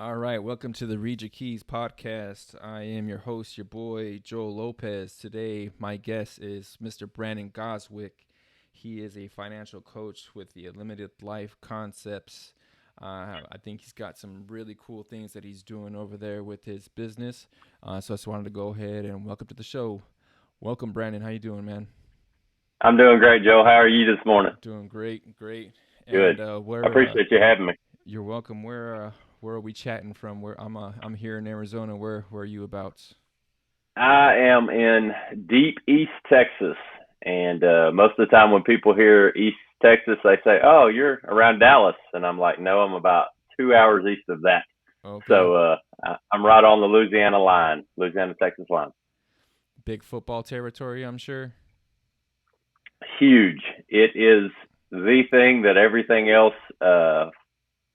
All right, welcome to the Read Your Keys podcast. I am your host, your boy, Joel Lopez. Today, my guest is Mr. Brandon Goswick. He is a financial coach with the Limited Life Concepts. I think he's got some really cool things that he's doing over there with his business. So I just wanted to go ahead and welcome to the show. Welcome, Brandon. How you doing, man? I'm doing great, Joe. How are you this morning? Doing great, great. Good. And I appreciate you having me. you're welcome. Where are we chatting from? I'm here in Arizona. Where are you about? I am in deep East Texas, and most of the time when people hear East Texas, they say, "Oh, you're around Dallas," and I'm like, "No, I'm about 2 hours east of that." Okay. So I'm right on the Louisiana line, Louisiana-Texas line. Big football territory, I'm sure. Huge. It is the thing that everything else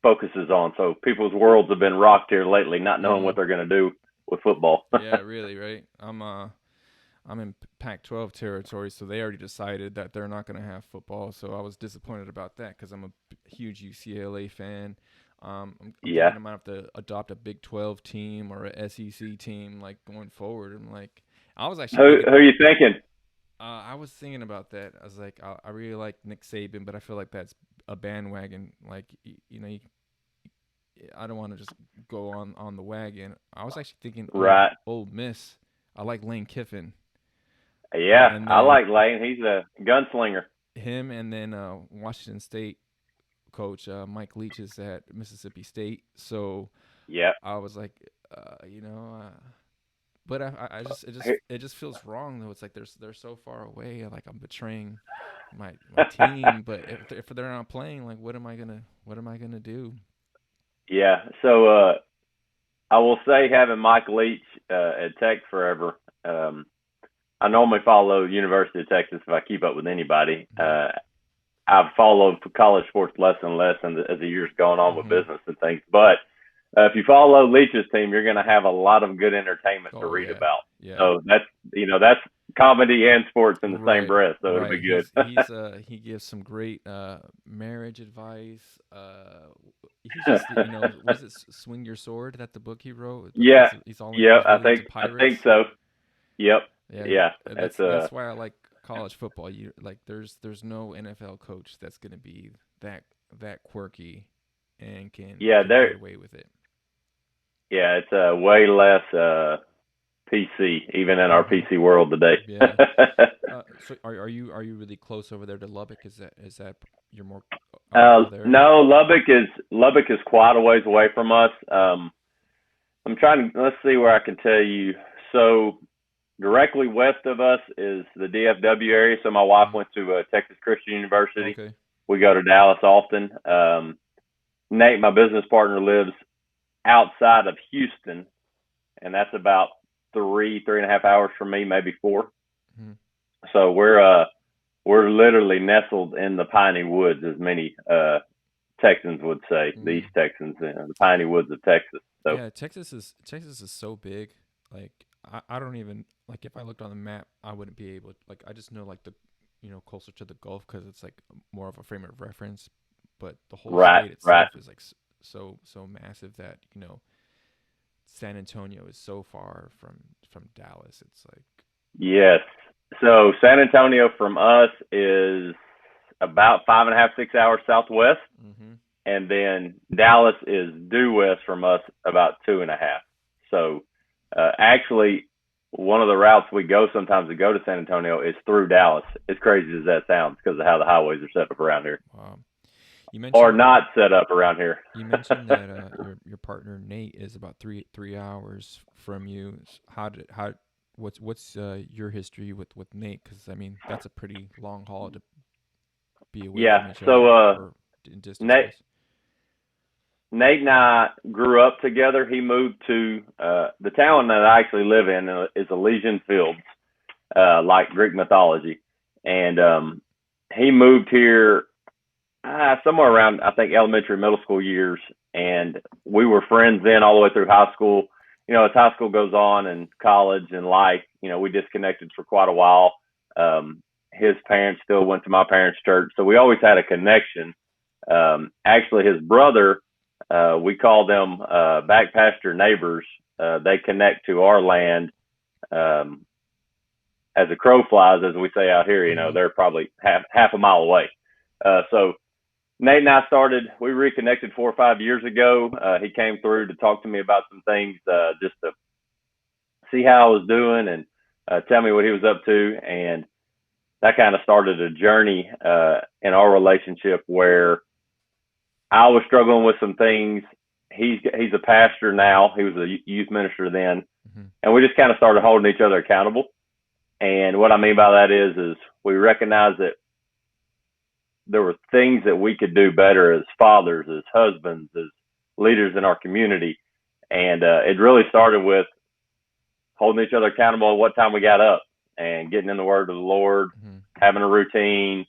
focuses on. So people's worlds have been rocked here lately, not knowing what they're going to do with football. Yeah, really, right? I'm in Pac-12 territory, so they already decided that they're not going to have football. So I was disappointed about that because I'm a huge UCLA fan. I'm thinking Yeah. I might have to adopt a Big 12 team or a SEC team like going forward. I'm like, I was actually Who thinking. are you thinking? I was thinking about that. I was like, I really like Nick Saban, but I feel like that's a bandwagon. Like, I don't want to just go on the wagon. I was actually thinking Right. Old Miss. I like Lane Kiffin, Yeah, and I then like Lane. He's a gunslinger. him, and then Washington State coach Mike Leach is at Mississippi State. So Yeah. I was like, but it just feels wrong though. It's like they're so far away. Like I'm betraying my team. But if they're not playing, like what am I gonna do? Yeah. So I will say having Mike Leach at Tech forever. I normally follow University of Texas if I keep up with anybody. I've followed college sports less and less as the years gone on with Mm-hmm. business and things. But if you follow Leach's team, you're going to have a lot of good entertainment to Oh read yeah, about. yeah. So that's comedy and sports in the same Right, breath. So it'll right. be good. He gives some great marriage advice. He's just was it Swing Your Sword that the book he wrote? Yeah. Yeah. He's really into I think pirates. so. Yep. Yeah, Yeah. that's It's that's why I like college football. You like there's no NFL coach that's gonna be that quirky and can yeah, can get there away with it. yeah, it's way less PC even in our Hmm. PC world today. Yeah. So are you really close over there to Lubbock? Is that you're more over there? No, Lubbock is quite a ways away from us. I'm trying to let's see where I can tell you. So directly west of us is the DFW area. So my wife Mm. went to Texas Christian University. Okay. We go to Dallas often. Nate, my business partner, lives outside of Houston, and that's about 3.5 hours from me, maybe four. Mm. So we're literally nestled in the piney woods, as many Texans would say, the Mm. East Texans, the piney woods of Texas. So Yeah, Texas is so big. Like I don't even like if I looked on the map, I wouldn't be able like I just know like the closer to the Gulf because it's like more of a frame of reference. But the whole right, state right, itself is like so massive that San Antonio is so far from Dallas. It's like yes. So San Antonio from us is about 5.5, 6 hours southwest, mm-hmm. and then Dallas is due west from us about 2.5. So actually, one of the routes we go sometimes to go to San Antonio is through Dallas. As crazy as that sounds, because of how the highways are set up around here, Wow. You or mentioned not set up around here. you mentioned that your partner Nate is about three hours from you. What's your history with Nate? Because I mean that's a pretty long haul to be away from Yeah. each So other or in distance Nate wise. Nate and I grew up together. He moved to the town that I actually live in is Elysian Fields, like Greek mythology, and he moved here somewhere around I think elementary, middle school years, and we were friends then all the way through high school. As high school goes on and college and life, we disconnected for quite a while. His parents still went to my parents' church, so we always had a connection. Actually, his brother We call them back pasture neighbors. They connect to our land um, as a crow flies, as we say out here. They're probably half a mile away. So Nate and I we reconnected 4 or 5 years ago. He came through to talk to me about some things, just to see how I was doing and tell me what he was up to. And that kind of started a journey in our relationship where I was struggling with some things. He's a pastor now. He was a youth minister then. Mm-hmm. And we just kind of started holding each other accountable. And what I mean by that is we recognized that there were things that we could do better as fathers, as husbands, as leaders in our community. And it really started with holding each other accountable at what time we got up and getting in the word of the Lord, mm-hmm. having a routine.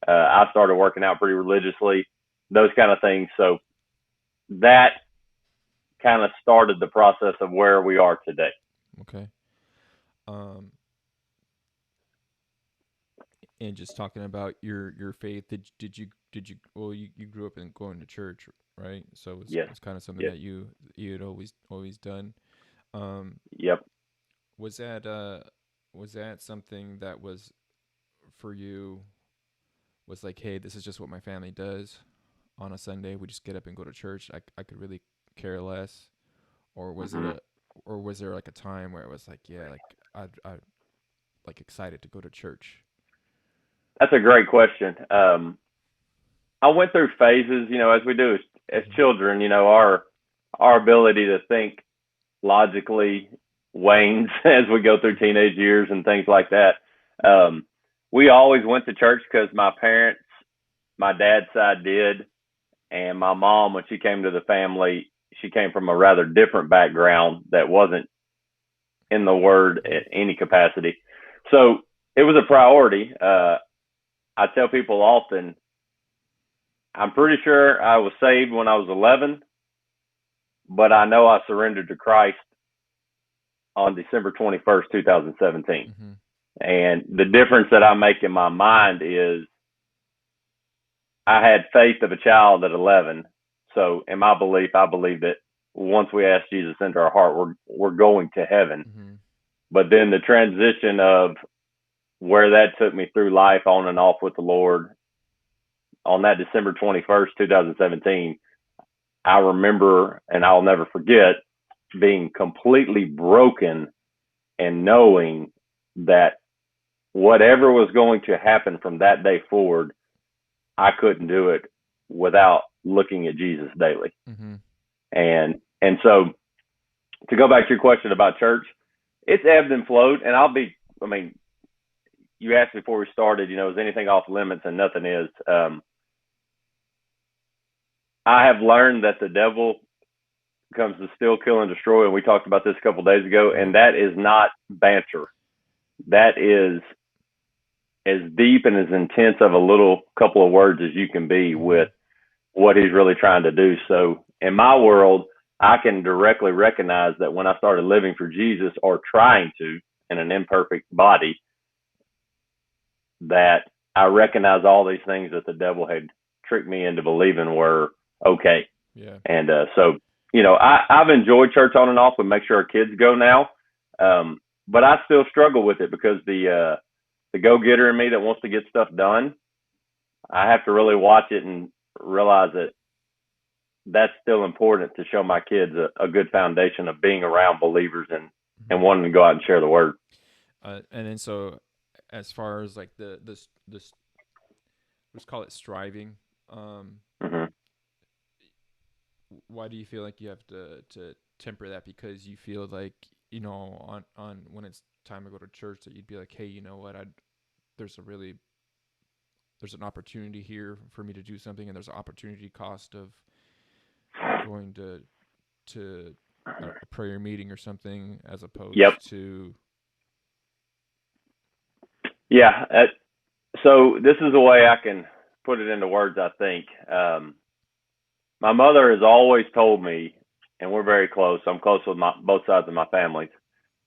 I started working out pretty religiously, those kind of things. So that kind of started the process of where we are today. Okay. And just talking about your faith, did you you grew up in going to church, right? So it's kind of something that you had always done. Yep. Was that something that was for you? Was like, hey, this is just what my family does on a Sunday. We just get up and go to church. I could really care less, or was mm-hmm. Was there like a time where it was like, yeah, like I like excited to go to church? That's a great question. I went through phases, as we do as children. Our ability to think logically wanes as we go through teenage years and things like that. We always went to church because my parents, my dad's side did, and my mom, when she came to the family, she came from a rather different background that wasn't in the word at any capacity. So it was a priority. I tell people often, I'm pretty sure I was saved when I was 11, but I know I surrendered to Christ on December 21st, 2017. Mm-hmm. And the difference that I make in my mind is I had faith of a child at 11. So in my belief, I believe that once we ask Jesus into our heart, we're going to heaven. Mm-hmm. But then the transition of where that took me through life on and off with the Lord on that December 21st, 2017, I remember, and I'll never forget, being completely broken and knowing that whatever was going to happen from that day forward, I couldn't do it without looking at Jesus daily. Mm-hmm. And so to go back to your question about church, it's ebbed and flowed. And you asked before we started, is anything off limits? And nothing is. I have learned that the devil comes to steal, kill, and destroy. And we talked about this a couple of days ago. And that is not banter. That is as deep and as intense of a little couple of words as you can be with what he's really trying to do. So in my world, I can directly recognize that when I started living for Jesus, or trying to, in an imperfect body, that I recognize all these things that the devil had tricked me into believing were okay. Yeah. And so, I've enjoyed church on and off. We make sure our kids go now. But I still struggle with it because the go-getter in me that wants to get stuff done, I have to really watch it and realize that that's still important to show my kids a good foundation of being around believers and wanting to go out and share the word. And then so as far as like this let's call it striving, mm-hmm. Why do you feel like you have to temper that? Because you feel like, on when it's time to go to church, that you'd be like, hey, you know what, there's an opportunity here for me to do something, and there's an opportunity cost of going to a prayer meeting or something, as opposed to. Yeah. So this is the way I can put it into words, I think. My mother has always told me, and we're very close, I'm close with both sides of my family,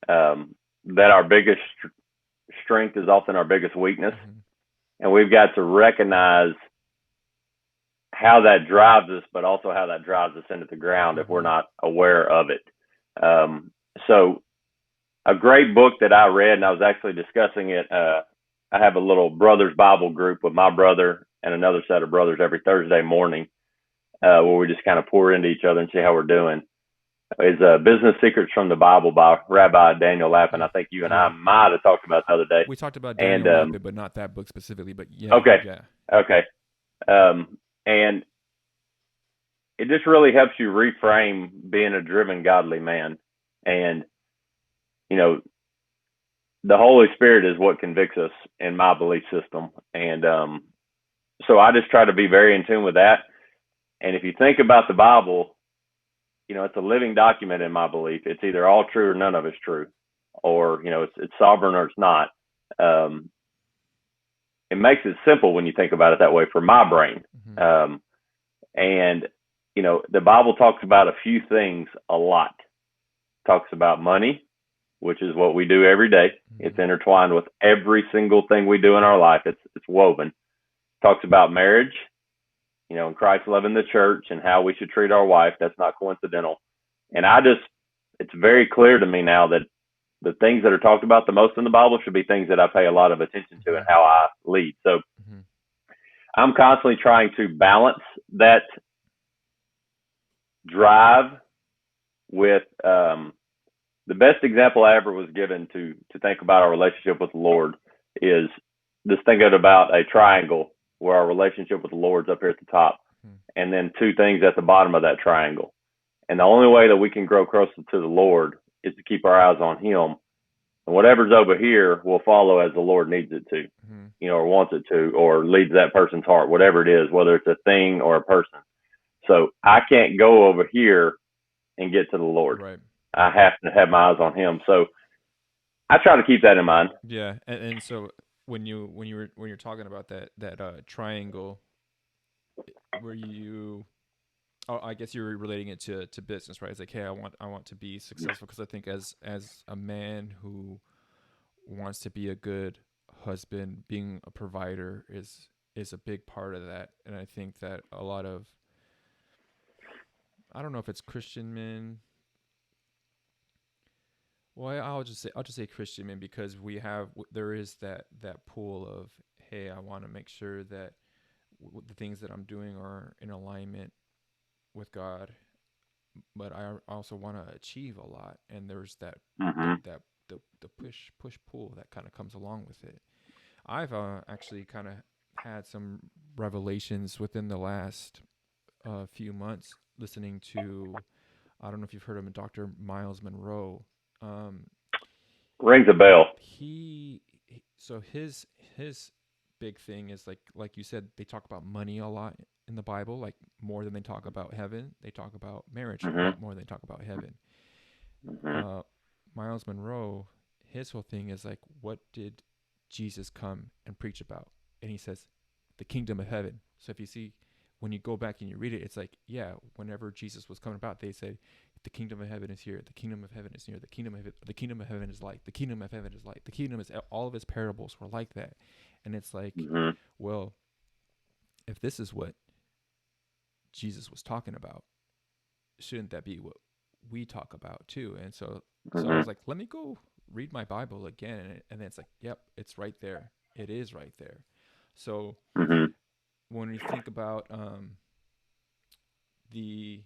that our biggest strength is often our biggest weakness. Mm-hmm. And we've got to recognize how that drives us, but also how that drives us into the ground if we're not aware of it. So a great book that I read, and I was actually discussing it. I have a little brothers Bible group with my brother and another set of brothers every Thursday morning, where we just kind of pour into each other and see how we're doing. Is Business Secrets from the Bible by Rabbi Daniel Lapin. I think you and I might have talked about the other day. We talked about Daniel Lapin, but not that book specifically. But yeah. Okay. And it just really helps you reframe being a driven, godly man. And, you know, the Holy Spirit is what convicts us in my belief system. And so I just try to be very in tune with that. And if you think about the Bible, you know, it's a living document in my belief. It's either all true or none of it's true, or, you know, it's sovereign or it's not. It makes it simple when you think about it that way for my brain. And, you know, the Bible talks about a few things a lot. It talks about money, which is what we do every day. It's intertwined with every single thing we do in our life. It's woven. It talks about marriage, you know, and Christ loving the church and how we should treat our wife. That's not coincidental. And it's very clear to me now that the things that are talked about the most in the Bible should be things that I pay a lot of attention to and how I lead. So I'm constantly trying to balance that drive with, the best example I ever was given to think about our relationship with the Lord is just thinking about a triangle where our relationship with the Lord's up here at the top, and then two things at the bottom of that triangle. And the only way that we can grow closer to the Lord is to keep our eyes on Him. And whatever's over here will follow as the Lord needs it to, you know, or wants it to, or leads that person's heart, whatever it is, whether it's a thing or a person. So I can't go over here and get to the Lord. Right. I have to have my eyes on Him. So I try to keep that in mind. Yeah, and so when you're talking about that triangle, where I guess you're relating it to business, right? It's like, hey, I want to be successful, because I think as a man who wants to be a good husband, being a provider is a big part of that. And I think that a lot of, I don't know if it's Christian men. Well, I'll just say Christian men, because there is that pool of, hey, I want to make sure that the things that I'm doing are in alignment with God, but I also want to achieve a lot, and there's that the push pull that kind of comes along with it. I've actually kind of had some revelations within the last few months listening to, I don't know if you've heard of him, Dr. Miles Monroe. Rings a bell. So his big thing is like you said, they talk about money a lot in the Bible, like more than they talk about heaven. They talk about marriage a lot more than they talk about heaven. Miles Monroe, his whole thing is like, what did Jesus come and preach about? And he says, the kingdom of heaven. So if you see, when you go back and you read it, it's like, yeah, whenever Jesus was coming about, they said, the kingdom of heaven is here. The kingdom of heaven is near. The kingdom of heaven is like. The kingdom of heaven is like. The kingdom is, all of his parables were like that. And it's like, well, if this is what Jesus was talking about, shouldn't that be what we talk about too? And so I was like, let me go read my Bible again. And then it's like, yep, it's right there. It is right there. So when we think about the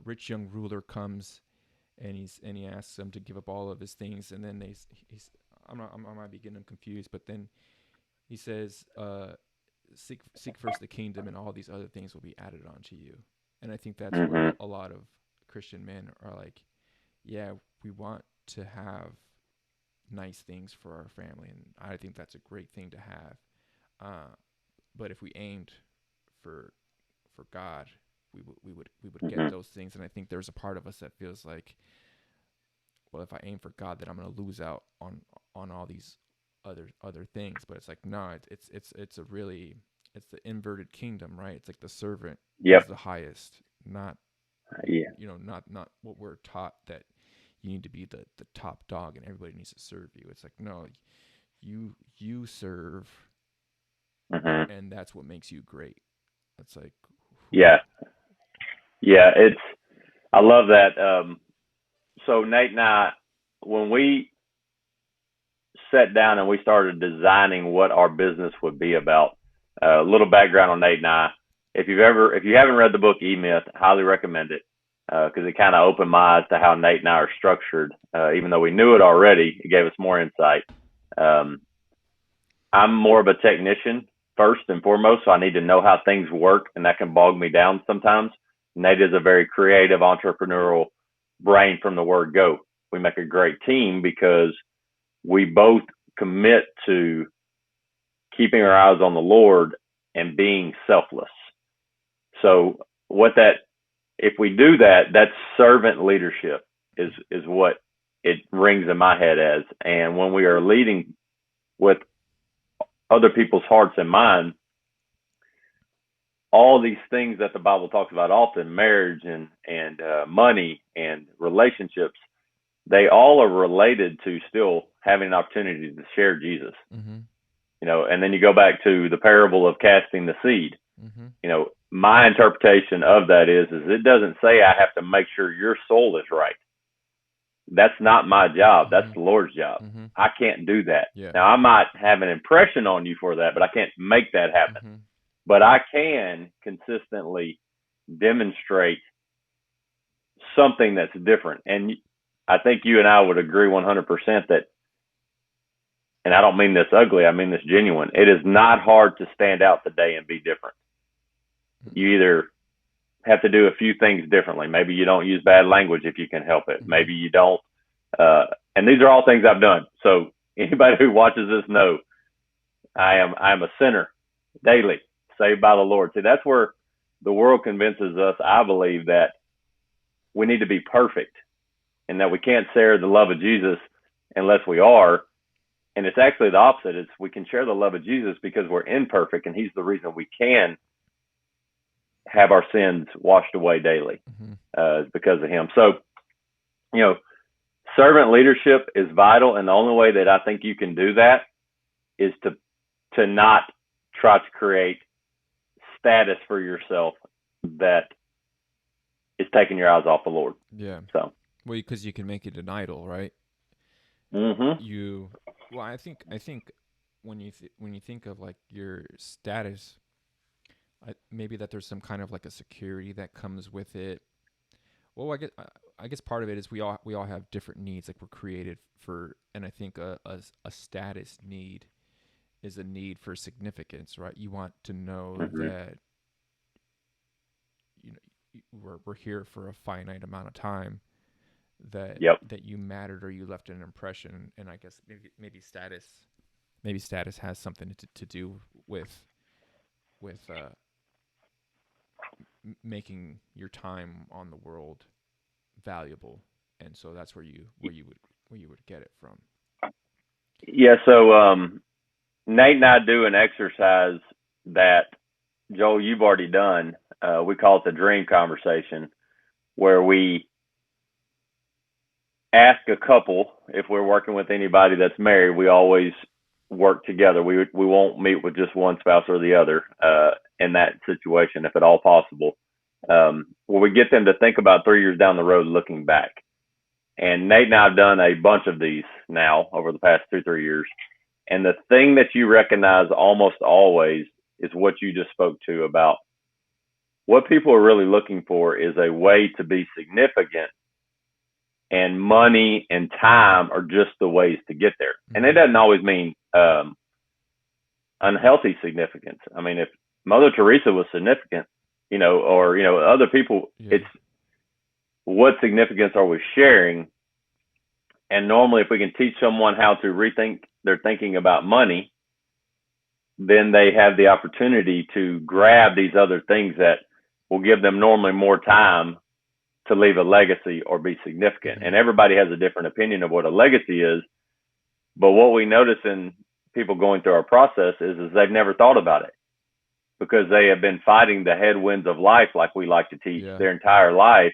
rich young ruler comes and he asks him to give up all of his things, and then I might be getting him confused, but then he says, seek first the kingdom, and all these other things will be added onto you. And I think that's where a lot of Christian men are like, yeah, we want to have nice things for our family, and I think that's a great thing to have. But if we aimed for God, we would get those things. And I think there's a part of us that feels like, well, if I aim for God, then I'm going to lose out on all these other things. But it's like, no, it's the inverted kingdom, right? It's like the servant is the highest, not not what we're taught, that you need to be the top dog and everybody needs to serve you. It's like, no, you serve, and that's what makes you great. It's like, Yeah. Yeah. I love that. So Nate and I, when we sat down and we started designing what our business would be about, a little background on Nate and I. If you haven't read the book E-Myth, highly recommend it, because it kind of opened my eyes to how Nate and I are structured. Even though we knew it already, it gave us more insight. I'm more of a technician first and foremost, so I need to know how things work, and that can bog me down sometimes. Nate is a very creative, entrepreneurial brain from the word go. We make a great team because we both commit to keeping our eyes on the Lord and being selfless. So if we do that, that's servant leadership is what it rings in my head as. And when we are leading with other people's hearts and minds, all these things that the Bible talks about often, marriage and money and relationships, they all are related to still having an opportunity to share Jesus. Mm-hmm. And then you go back to the parable of casting the seed. Mm-hmm. My interpretation of that is it doesn't say I have to make sure your soul is right. That's not my job. Mm-hmm. That's the Lord's job. Mm-hmm. I can't do that. Yeah. Now, I might have an impression on you for that, but I can't make that happen. Mm-hmm. But I can consistently demonstrate something that's different. And I think you and I would agree 100% that, and I don't mean this ugly, I mean this genuine, it is not hard to stand out today and be different. You either have to do a few things differently. Maybe you don't use bad language if you can help it. Maybe you don't. And these are all things I've done. So anybody who watches this know I am a sinner daily, saved by the Lord. See, that's where the world convinces us, I believe, that we need to be perfect and that we can't share the love of Jesus unless we are. And it's actually the opposite. It's we can share the love of Jesus because we're imperfect, and he's the reason we can have our sins washed away daily, because of him. So, servant leadership is vital. And the only way that I think you can do that is to not try to create status for yourself that is taking your eyes off the Lord. Yeah. So, well, because you can make it an idol, right? Mm-hmm. I think when you think of like your status, maybe that there's some kind of like a security that comes with it. Well, I guess part of it is we all have different needs. Like we're created for, and I think a status need is a need for significance, right? You want to know that we're here for a finite amount of time. That you mattered or you left an impression, and I guess maybe status has something to do with making your time on the world valuable, and so that's where you would get it from. Yeah. So Nate and I do an exercise that, Joel, you've already done. We call it the dream conversation, where we ask a couple, if we're working with anybody that's married, we always work together. We won't meet with just one spouse or the other in that situation, if at all possible. Where we get them to think about 3 years down the road looking back. And Nate and I have done a bunch of these now over the past 2-3 years. And the thing that you recognize almost always is what you just spoke to about what people are really looking for is a way to be significant, and money and time are just the ways to get there. And it doesn't always mean unhealthy significance. I mean, if Mother Teresa was significant, or other people, it's what significance are we sharing? And normally, if we can teach someone how to rethink their thinking about money, then they have the opportunity to grab these other things that will give them normally more time to leave a legacy or be significant. And everybody has a different opinion of what a legacy is. But what we notice in people going through our process is they've never thought about it, because they have been fighting the headwinds of life, like we like to teach, their entire life.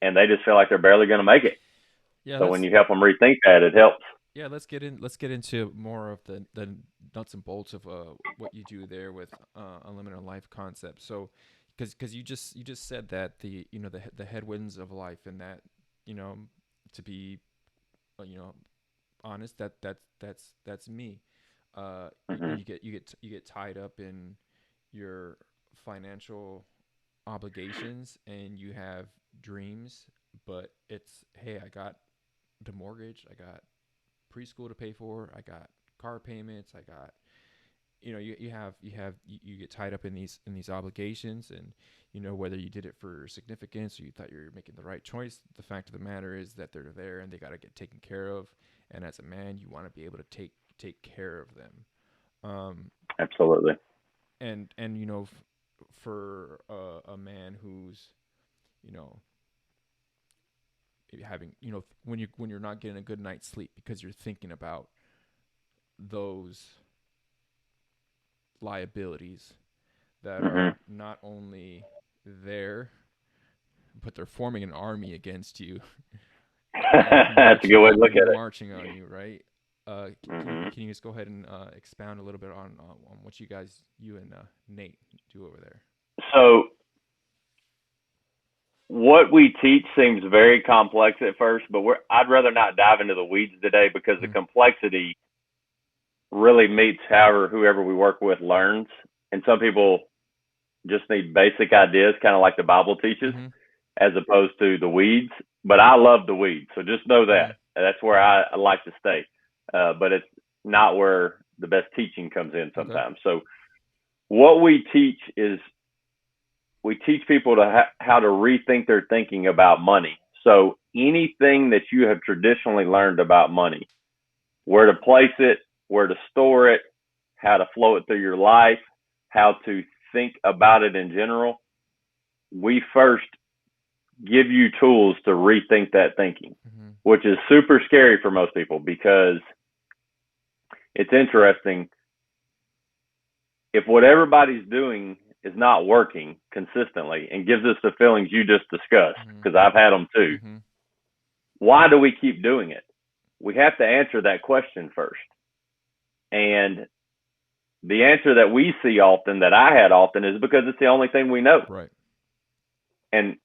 And they just feel like they're barely going to make it. So when you help them rethink that, it helps. Yeah, let's get into more of the nuts and bolts of what you do there with unlimited life concept. So, because you just said that the headwinds of life, and that you know to be you know honest, that's me. Hmm. You get tied up in your financial obligations, and you have dreams, but it's, hey, I got the mortgage, I got preschool to pay for, I got car payments, I got, you get tied up in these obligations, and whether you did it for significance or you thought you were making the right choice, the fact of the matter is that they're there and they got to get taken care of. And as a man, you want to be able to take care of them. um Absolutely. and for a man who's you know having, when you're not getting a good night's sleep because you're thinking about those liabilities that Hmm. are not only there, but they're forming an army against you and That's a good way to look at it. marching on you, right? Hmm. Can you just go ahead and expound a little bit on what you and Nate do over there? So what we teach seems very complex at first, but I'd rather not dive into the weeds today because the Mm-hmm. complexity really meets however whoever we work with learns. And some people just need basic ideas, kind of like the Bible teaches, Mm-hmm. as opposed to the weeds. But I love the weeds, so just know Mm-hmm. that that's where I like to stay. But it's not where the best teaching comes in Okay. sometimes. So what we teach is we teach people to how to rethink their thinking about money. So anything that you have traditionally learned about money, where to place it, where to store it, how to flow it through your life, how to think about it in general, we first give you tools to rethink that thinking, Mm-hmm. which is super scary for most people because it's interesting. If what everybody's doing is not working consistently and gives us the feelings you just discussed, Mm-hmm. because I've had them too, Mm-hmm. why do we keep doing it? We have to answer that question first. And the answer that we see often, that I had often, is because it's the only thing we know. Right. And,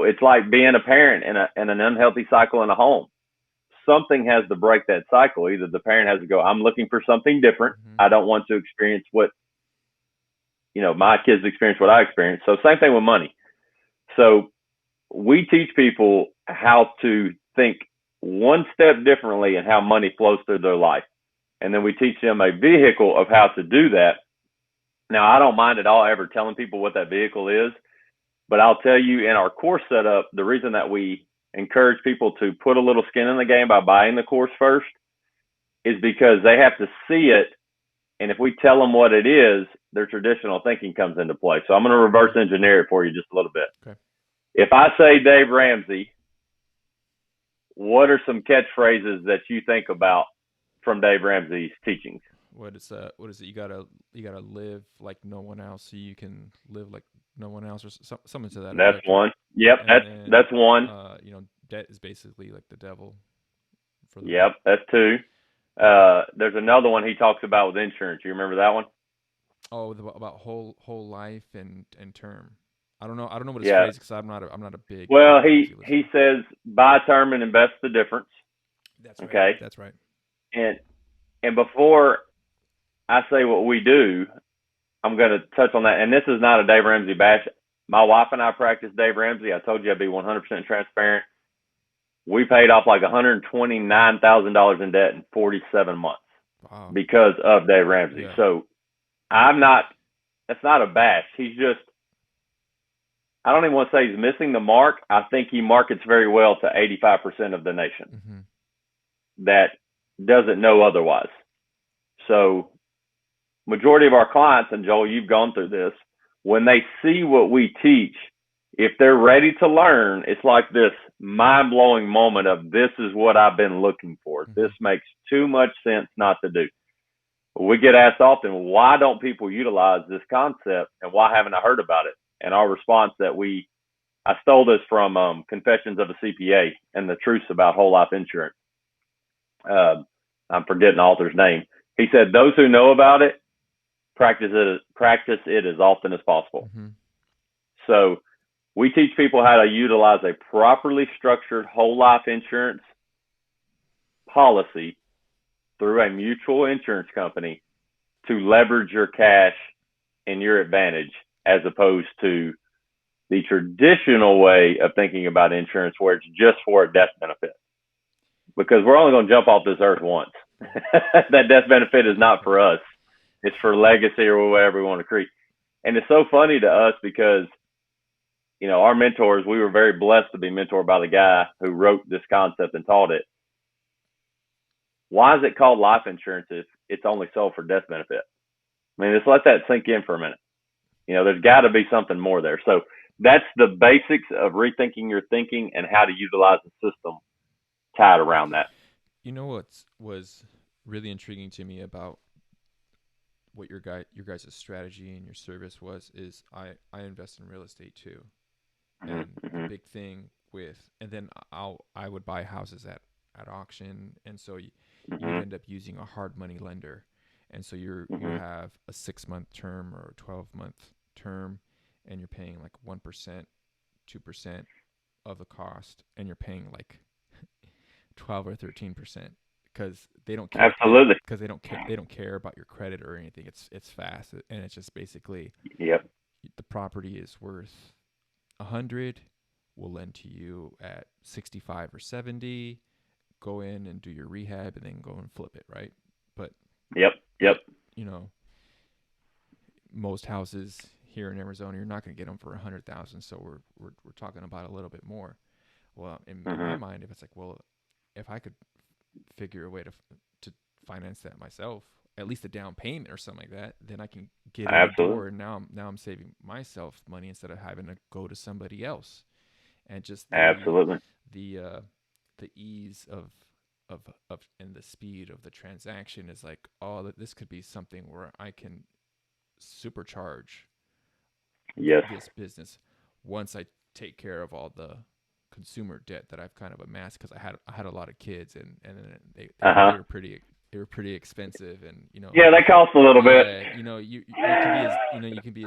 it's like being a parent in an unhealthy cycle in a home. Something has to break that cycle. Either the parent has to go, I'm looking for something different. Mm-hmm. I don't want to experience what, my kids experience what I experienced. So same thing with money. So we teach people how to think one step differently in how money flows through their life. And then we teach them a vehicle of how to do that. Now, I don't mind at all ever telling people what that vehicle is, but I'll tell you, in our course setup, the reason that we encourage people to put a little skin in the game by buying the course first is because they have to see it. And if we tell them what it is, their traditional thinking comes into play. So I'm going to reverse engineer it for you just a little bit. Okay. If I say Dave Ramsey, what are some catchphrases that you think about from Dave Ramsey's teachings? What is it? You gotta live like no one else, so you can live like no one else, or something to that That's effect, right? one. Yep, And that's then one. debt is basically like the devil for the. Yep, that's two. There's another one he talks about with insurance. You remember that one? About whole life and term. I don't know what his Yeah. phrase, because I'm not a big Well, Dave he Ramsey he listener. says buy term and invest the difference. That's right. Okay. That's right. And before I say what we do, I'm going to touch on that. And this is not a Dave Ramsey bash. My wife and I practice Dave Ramsey. I told you I'd be 100% transparent. We paid off like $129,000 in debt in 47 months Wow. because of Dave Ramsey. Yeah. So I'm not. That's not a bash. He's just. I don't even want to say he's missing the mark. I think he markets very well to 85% of the nation Mm-hmm. that doesn't know otherwise. So majority of our clients, and Joel, you've gone through this, when they see what we teach, if they're ready to learn, it's like this mind-blowing moment of, this is what I've been looking for. Mm-hmm. This makes too much sense not to do. We get asked often, why don't people utilize this concept, and why haven't I heard about it? And our response that I stole this from Confessions of a CPA and the Truths About Whole Life Insurance. I'm forgetting the author's name. He said, those who know about it, practice it as often as possible. Mm-hmm. So we teach people how to utilize a properly structured whole life insurance policy through a mutual insurance company to leverage your cash in your advantage, as opposed to the traditional way of thinking about insurance where it's just for a death benefit. Because we're only going to jump off this earth once. That death benefit is not for us. It's for legacy or whatever we want to create. And it's so funny to us because, you know, our mentors, we were very blessed to be mentored by the guy who wrote this concept and taught it. Why is it called life insurance if it's only sold for death benefit? I mean, just let that sink in for a minute. You know, there's got to be something more there. So that's the basics of rethinking your thinking and how to utilize the system tied around that. You know what was really intriguing to me about what your guys' strategy and your service is I invest in real estate too. And the big thing and then I would buy houses at auction, and so you end up using a hard money lender, and so you have a 6-month term or a 12-month term, and you're paying like 1%, 2% of the cost, and you're paying like 12 or 13% because they don't care. Absolutely. Because they don't care about your credit or anything. It's fast, and it's just basically the property is worth 100, we'll lend to you at 65 or 70, go in and do your rehab and then go and flip it, right? But you know, most houses here in Arizona, you're not going to get them for 100,000, so we're talking about a little bit more. Well, in my mind, if it's like, well, if I could figure a way to finance that myself, at least a down payment or something like that, then I can get in the door. And now I'm saving myself money instead of having to go to somebody else. And just the ease of and the speed of the transaction is like, oh, this could be something where I can supercharge this business once I take care of all the consumer debt that I've kind of amassed, because I had a lot of kids, and they were pretty expensive, and you know. Yeah, that costs a little bit. You know, you can be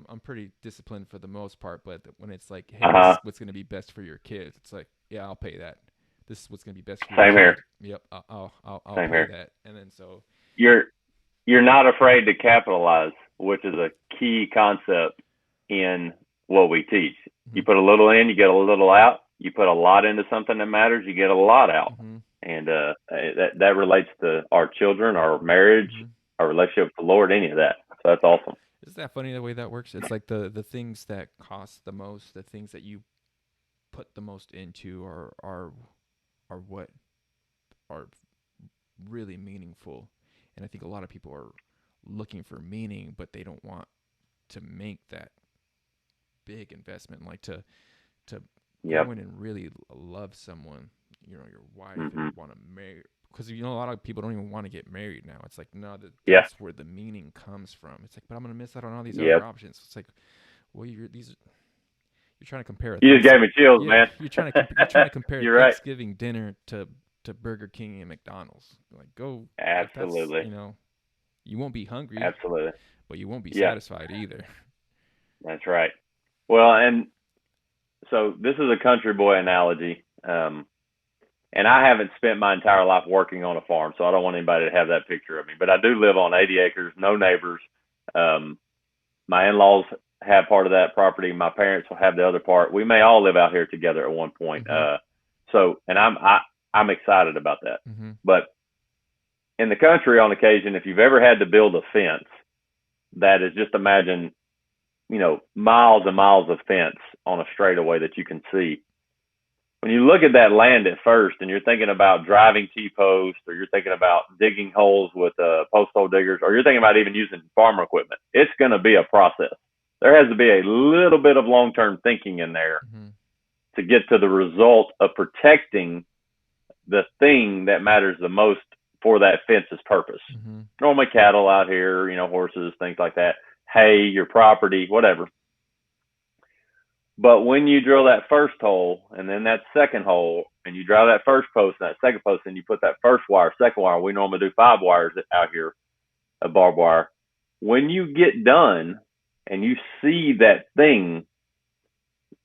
I'm pretty disciplined for the most part, but when it's like, hey, this is what's going to be best for your kids, it's like, yeah, I'll pay that. This is what's going to be best for your kids. Yep, I'll pay that. And then so you're not afraid to capitalize, which is a key concept in what we teach. You put a little in, you get a little out. You put a lot into something that matters, you get a lot out. And that relates to our children, our marriage, our relationship with the Lord, any of that. So that's awesome. Isn't that funny the way that works? It's like the things that cost the most, the things that you put the most into are what are really meaningful. And I think a lot of people are looking for meaning, but they don't want to make that big investment, like to go in and really love someone, you know, your wife, and want to marry, because you know a lot of people don't even want to get married now. It's like, no, that's where the meaning comes from. It's like, but I'm gonna miss out on all these other options. It's like, well, you're trying to compare. You just gave me chills, man. You're trying to compare Thanksgiving dinner to Burger King and McDonald's. Like, go. Absolutely. You know, you won't be hungry. Absolutely. But you won't be satisfied either. That's right. Well, and so this is a country boy analogy. And I haven't spent my entire life working on a farm, so I don't want anybody to have that picture of me. But I do live on 80 acres, no neighbors. My in-laws have part of that property. My parents will have the other part. We may all live out here together at one point. And I'm excited about that. But in the country, on occasion, if you've ever had to build a fence, that is, just imagine, you know, miles and miles of fence on a straightaway that you can see. When you look at that land at first and you're thinking about driving T-posts, or you're thinking about digging holes with post hole diggers, or you're thinking about even using farmer equipment, it's going to be a process. There has to be a little bit of long-term thinking in there to get to the result of protecting the thing that matters the most for that fence's purpose. Normally cattle out here, you know, horses, things like that. Hay, your property, whatever. But when you drill that first hole and then that second hole, and you drive that first post and that second post, and you put that first wire, second wire, we normally do 5 wires out here, a barbed wire. When you get done and you see that thing,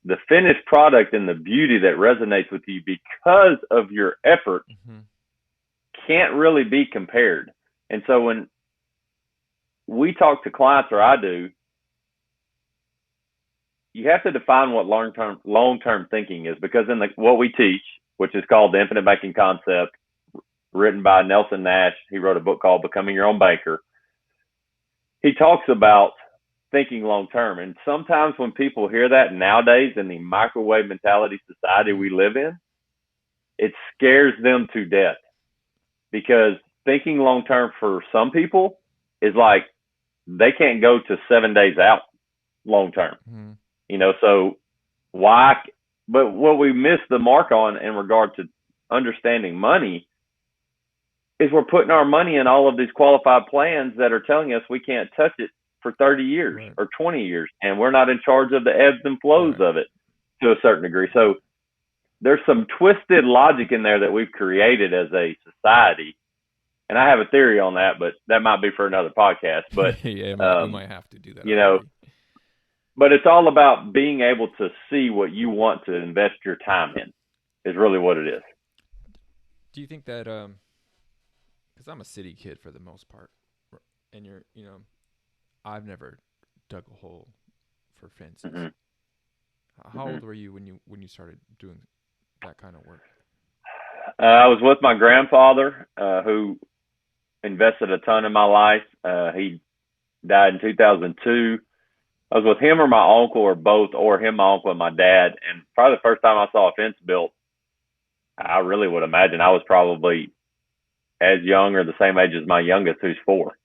the finished product and the beauty that resonates with you because of your effort can't really be compared. And so when we talk to clients, or I do, you have to define what long-term thinking is, because in what we teach, which is called the Infinite Banking Concept, written by Nelson Nash, he wrote a book called Becoming Your Own Banker. He talks about thinking long-term. And sometimes when people hear that nowadays in the microwave mentality society we live in, it scares them to death, because thinking long-term for some people is like they can't go to 7 days out long-term. So why? But what we miss the mark on in regard to understanding money is we're putting our money in all of these qualified plans that are telling us we can't touch it for 30 years or 20 years, and we're not in charge of the ebbs and flows of it to a certain degree. So there's some twisted logic in there that we've created as a society. And I have a theory on that, but that might be for another podcast. But we might have to do that. But it's all about being able to see what you want to invest your time in, is really what it is. Do you think that, because I'm a city kid for the most part, and I've never dug a hole for fences. How old were you when you started doing that kind of work? I was with my grandfather, who invested a ton in my life. He died in 2002. I was with him or my uncle, or both, or him, my uncle, and my dad. And probably the first time I saw a fence built, I really would imagine I was probably as young or the same age as my youngest, who's 4.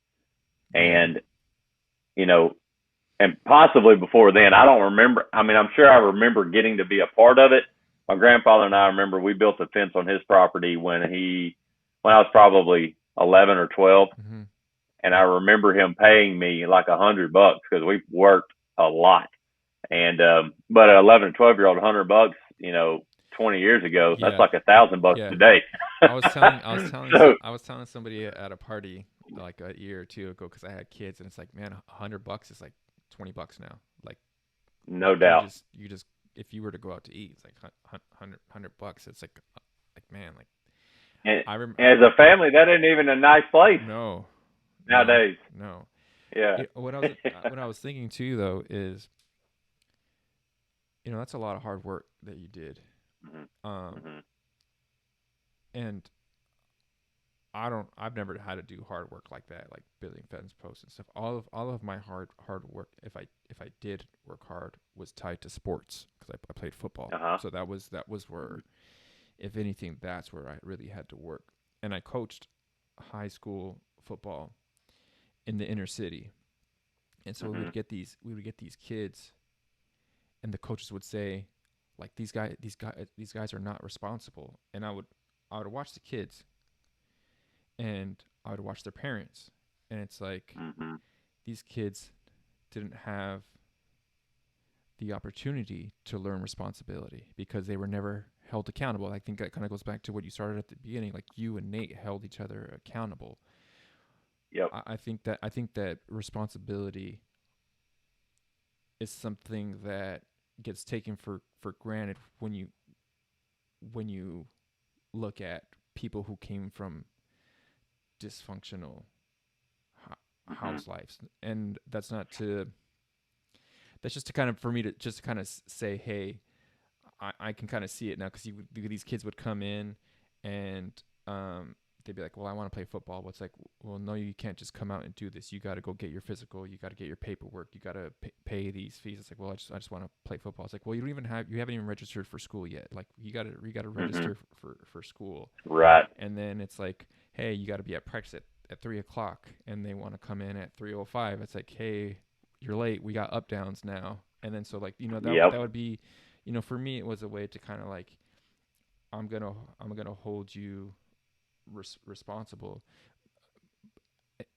And, and possibly before then, I don't remember. I mean, I'm sure I remember getting to be a part of it. My grandfather and I remember we built a fence on his property when I was probably 11 or 12. And I remember him paying me like $100 because we worked a lot. And, but an 11 or 12-year-old, $100, 20 years ago, that's like $1,000 today. I was telling somebody at a party like a year or two ago, because I had kids, and it's like, man, $100 is like $20 now. Like, no doubt. You just if you were to go out to eat, it's like $100. It's like man, like. And as a family, that ain't even a nice place. No. Nowadays. No. Yeah. What I was thinking too, though, is, that's a lot of hard work that you did. And I've never had to do hard work like that, like building fence posts and stuff. All of my hard work, if I did work hard, was tied to sports, because I played football. So that was where, if anything, that's where I really had to work. And I coached high school football in the inner city. And so we would get these kids, and the coaches would say, like, these guys are not responsible. And I would watch the kids, and I would watch their parents, and it's like, these kids didn't have the opportunity to learn responsibility because they were never held accountable. I think that kind of goes back to what you started at the beginning, like you and Nate held each other accountable. Yep. I think that responsibility is something that gets taken for granted when you look at people who came from dysfunctional house lives. And that's just to kind of, for me to just kind of say, hey, I can kind of see it now, because these kids would come in and they'd be like, well, I want to play football. Well, it's like, well, no, you can't just come out and do this. You got to go get your physical. You got to get your paperwork. You got to pay these fees. It's like, well, I just want to play football. It's like, well, you haven't even registered for school yet. Like, you got to register for school. Right. And then it's like, hey, you got to be at practice at 3:00, and they want to come in at 3:05. It's like, hey, you're late. We got up downs now. And then so, like, that would be, for me, it was a way to kind of like, I'm gonna hold you responsible.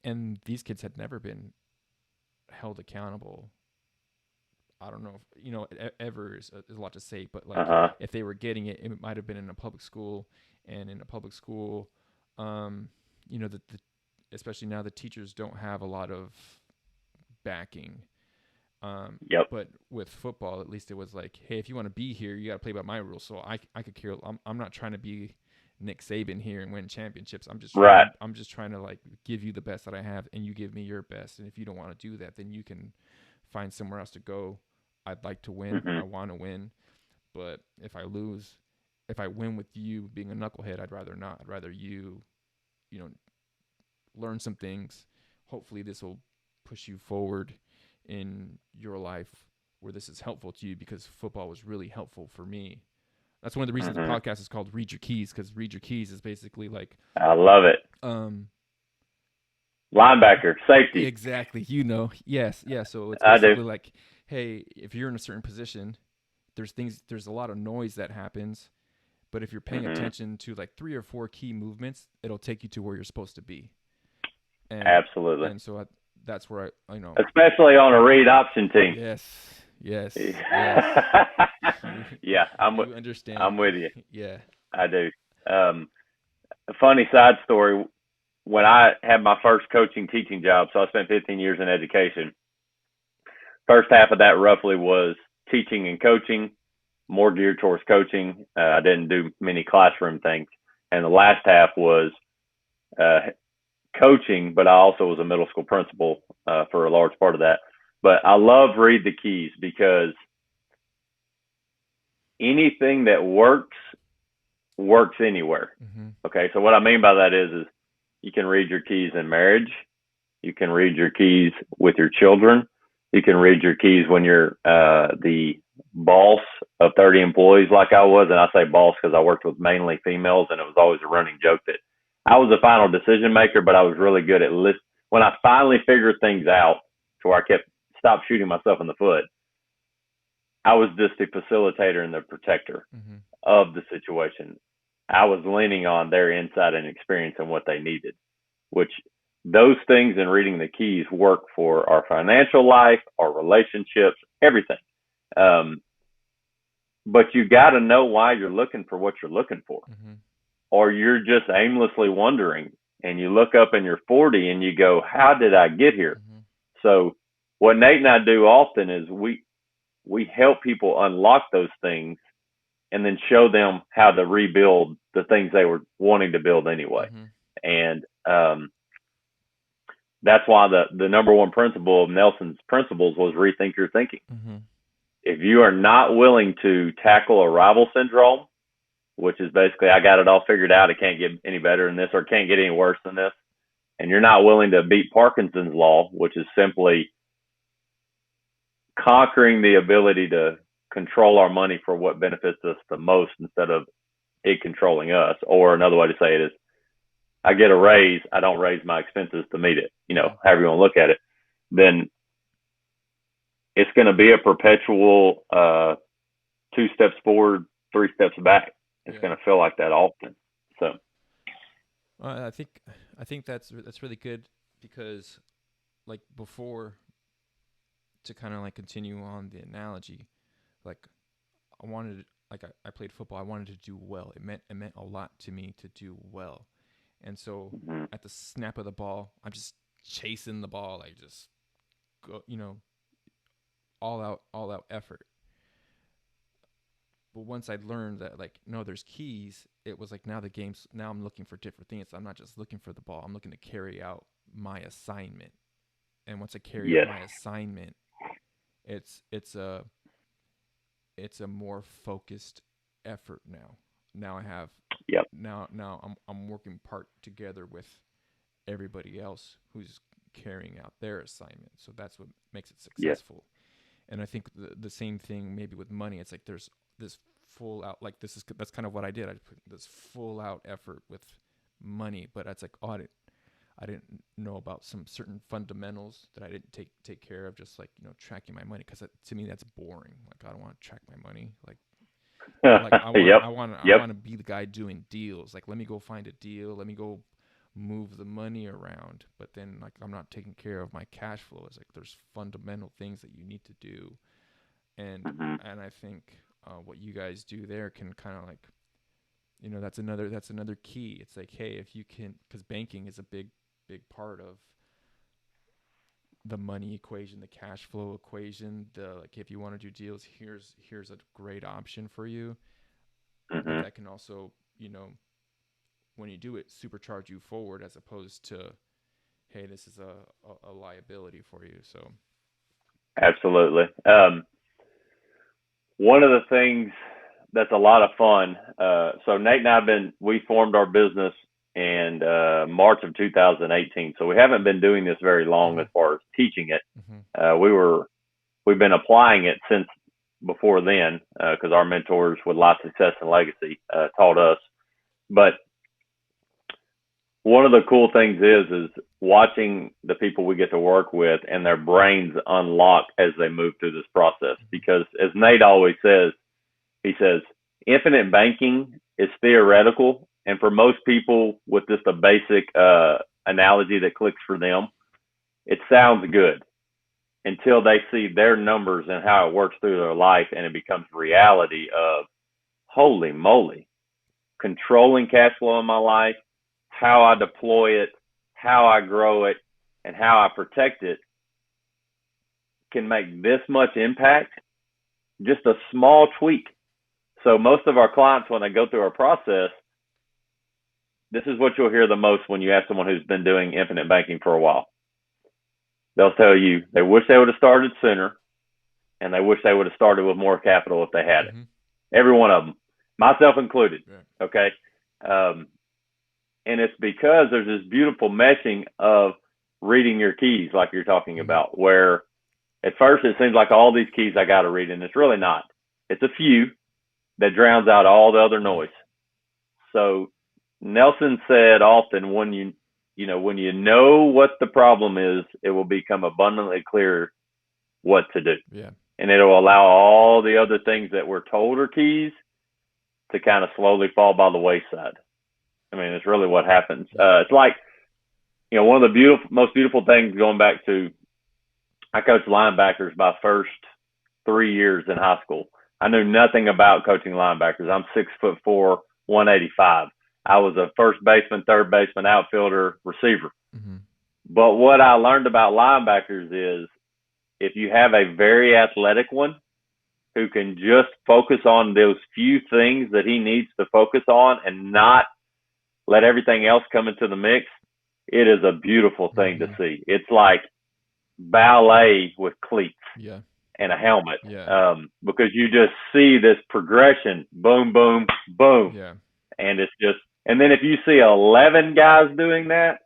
And these kids had never been held accountable I don't know if, ever is a lot to say, but like Uh-huh. if they were getting it, it might have been in a public school, and in a public school, um, the especially now the teachers don't have a lot of backing. Yep. But with football, at least it was like, hey, if you want to be here, you got to play by my rules. So I could care. I'm not trying to be Nick Saban here and win championships. Right. I'm just trying to like give you the best that I have, and you give me your best. And if you don't want to do that, then you can find somewhere else to go. I'd like to win. Mm-hmm. I want to win. But if I lose, if I win with you being a knucklehead, I'd rather not. I'd rather you learn some things. Hopefully this will push you forward in your life where this is helpful to you, because football was really helpful for me. That's one of the reasons the podcast is called Read Your Keys, because Read Your Keys is basically like, I love it. Linebacker, safety. Exactly. Yes. Yeah. So it's basically like, hey, if you're in a certain position, there's a lot of noise that happens, but if you're paying attention to like 3 or 4 key movements, it'll take you to where you're supposed to be. And, absolutely. And so that's where I especially on a read option team. Yes. Yeah, you understand. I'm with you. Yeah, I do. A funny side story: when I had my first teaching job, so I spent 15 years in education. First half of that roughly was teaching and coaching, more geared towards coaching. I didn't do many classroom things, and the last half was coaching, but I also was a middle school principal for a large part of that. But I love Read the Keys, because anything that works anywhere. Mm-hmm. Okay, so what I mean by that is you can read your keys in marriage, you can read your keys with your children, you can read your keys when you're the boss of 30 employees like I was. And I say boss because I worked with mainly females, and it was always a running joke that I was the final decision maker, but I was really good at when I finally figured things out to where I stopped shooting myself in the foot. I was just the facilitator and the protector of the situation. I was leaning on their insight and experience and what they needed, which those things in reading the keys work for our financial life, our relationships, everything. But you got to know why you're looking for what you're looking for, or you're just aimlessly wondering, and you look up and you're 40 and you go, how did I get here? So what Nate and I do often is we help people unlock those things and then show them how to rebuild the things they were wanting to build anyway. And that's why the number one principle of Nelson's principles was rethink your thinking. If you are not willing to tackle arrival syndrome, which is basically, I got it all figured out, it can't get any better than this, or can't get any worse than this, and you're not willing to beat Parkinson's law, which is simply conquering the ability to control our money for what benefits us the most instead of it controlling us. Or another way to say it is, I get a raise, I don't raise my expenses to meet it, however you want to look at it, then it's going to be a perpetual 2 steps forward, 3 steps back. It's going to feel like that often. So I think that's really good, because like before, to kind of like continue on the analogy, like I played football. I wanted to do well. It meant a lot to me to do well. And so at the snap of the ball, I'm just chasing the ball, like just go, all out effort. But once I learned that, like, no, there's keys, it was like, now I'm looking for different things. I'm not just looking for the ball. I'm looking to carry out my assignment. And once I carry out my assignment, it's a more focused effort now. Now I have now I'm working part together with everybody else who's carrying out their assignment. So that's what makes it successful. And I think the same thing maybe with money. It's like there's this full out, like that's kind of what I did. I put this full out effort with money, but it's like, I didn't know about some certain fundamentals that I didn't take care of, just like, tracking my money. Because to me, that's boring. Like, I don't want to track my money. Like I want to be the guy doing deals. Like, let me go find a deal. Let me go move the money around. But then, like, I'm not taking care of my cash flow. It's like there's fundamental things that you need to do And Mm-hmm. I think what you guys do there can kind of like, you know, that's another key. It's like, hey, if you can, because banking is a big part of the money equation, the cash flow equation. The like, if you want to do deals, here's a great option for you. But Mm-hmm. that can also, you know, when you do it, supercharge you forward as opposed to, hey, this is a liability for you. So Absolutely. One of the things that's a lot of fun. So Nate and we formed our business in March of 2018. So we haven't been doing this very long as far as teaching it. We've been applying it since before then because our mentors with Life Success and Legacy taught us. But one of the cool things is watching the people we get to work with and their brains unlock as they move through this process. Because as Nate always says, he says, infinite banking is theoretical. And for most people with just a basic analogy that clicks for them, it sounds good until they see their numbers and how it works through their life. And it becomes reality of, holy moly, controlling cash flow in my life, how I deploy it, how I grow it, and how I protect it can make this much impact. Just a small tweak. So most of our clients, when they go through our process, this is what you'll hear the most when you ask someone who's been doing infinite banking for a while. They'll tell you they wish they would have started sooner, and they wish they would have started with more capital if they had it. Every one of them, myself included. Yeah. Okay. And it's because there's this beautiful meshing of reading your keys, like you're talking about, where at first it seems like all these keys I got to read, and it's really not. It's a few that drowns out all the other noise. So Nelson said often, when you know what the problem is, it will become abundantly clear what to do. Yeah. And it'll allow all the other things that we're told are keys to kind of slowly fall by the wayside. I mean, it's really what happens. It's like, you know, one of the most beautiful things going back to, I coached linebackers my first 3 years in high school. I knew nothing about coaching linebackers. I'm 6'4", 185. I was a first baseman, third baseman, outfielder, receiver. But what I learned about linebackers is if you have a very athletic one who can just focus on those few things that he needs to focus on and not let everything else come into the mix, it is a beautiful thing to see. It's like ballet with cleats and a helmet, because you just see this progression, boom, boom, boom. Yeah. And it's just, and then if you see 11 guys doing that,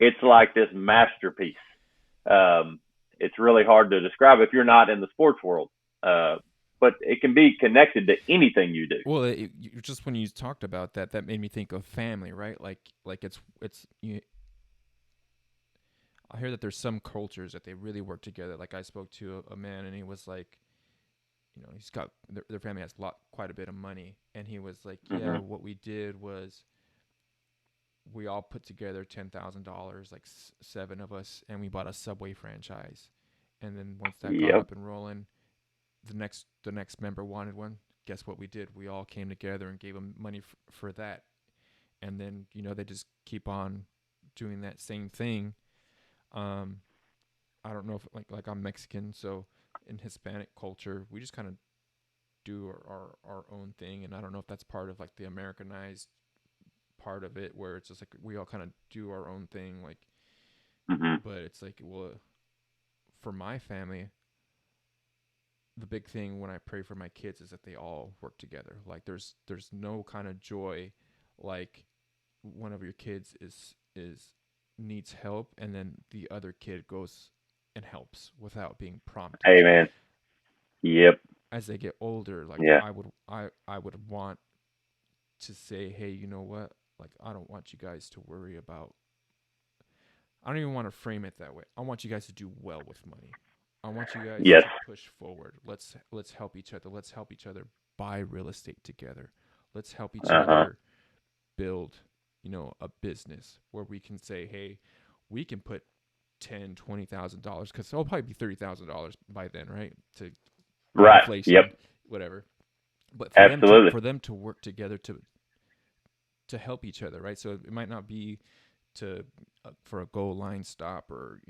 it's like this masterpiece. It's really hard to describe if you're not in the sports world. But it can be connected to anything you do. Well, just when you talked about that, that made me think of family, right? Like it's I hear that there's some cultures that they really work together. Like I spoke to a man, and he was like, you know, he's got their family has quite a bit of money, and he was like, yeah, what we did was we all put together $10,000, like 7 of us, and we bought a Subway franchise. And then once that got up and rolling, the next member wanted one. Guess what we did? We all came together and gave them money for that. And then, you know, they just keep on doing that same thing. I don't know if like I'm Mexican, so in Hispanic culture, we just kind of do our own thing. And I don't know if that's part of like the Americanized part of it, where it's just like we all kind of do our own thing, like but it's like, well, for my family, the big thing when I pray for my kids is that they all work together. Like there's no kind of joy like one of your kids is needs help and then the other kid goes and helps without being prompted. Amen. Yep. As they get older, like I would want to say, hey, you know what? Like I don't want you guys to worry about. I don't even want to frame it that way. I want you guys to do well with money. I want you guys to push forward. Let's help each other. Let's help each other buy real estate together. Let's help each other build, you know, a business where we can say, hey, we can put $10,000, $20,000, because it'll probably be $30,000 by then, right? To Right. inflation, Yep. whatever. But Absolutely. for them to work together to help each other, right? So it might not be for a goal line stop or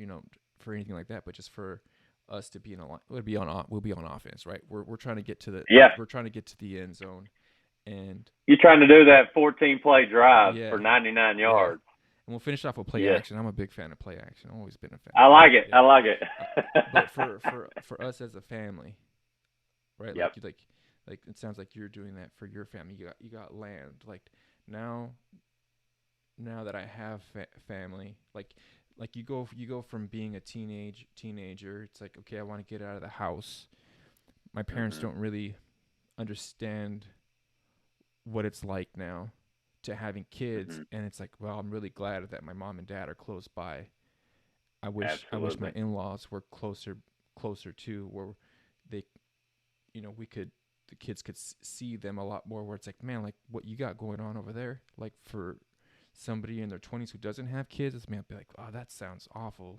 for anything like that, but just for us to be in a line, we'll be on offense, right? We're trying to get to we're trying to get to the end zone, and you're trying to do that 14-play drive for yeah, 99 yards. And we'll finish off with play action. I'm a big fan of play action. I've always been a fan. I like it. Yeah. I like it. But for us as a family, right? Yep. Like it sounds like you're doing that for your family. You got land. Like now that I have family, like you go from being a teenager. It's like, okay, I want to get out of the house. My parents don't really understand what it's like now to having kids, and it's like, well, I'm really glad that my mom and dad are close by. I wish my in-laws were closer to where they, the kids could see them a lot more, where it's like, man, like what you got going on over there, like for somebody in their 20s who doesn't have kids, it's me, I'd be like, oh, that sounds awful.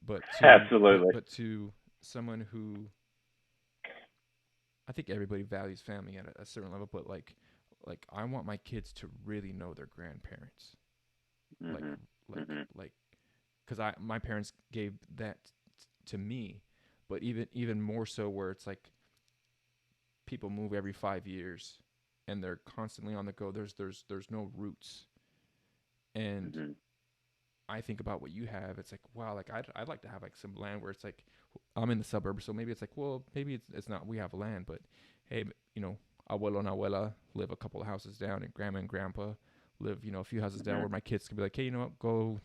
But absolutely. But to someone who, I think everybody values family at a certain level, but like I want my kids to really know their grandparents, like, because my parents gave that to me, but even more so, where it's like people move every 5 years, and they're constantly on the go. There's no roots, and I think about what you have. It's like, wow, like I'd like to have like some land where it's like, I'm in the suburbs, so maybe it's like, well, maybe it's not, we have land, but hey, abuelo and abuela live a couple of houses down, and grandma and grandpa live, a few houses down, where my kids can be like, hey, you know what, go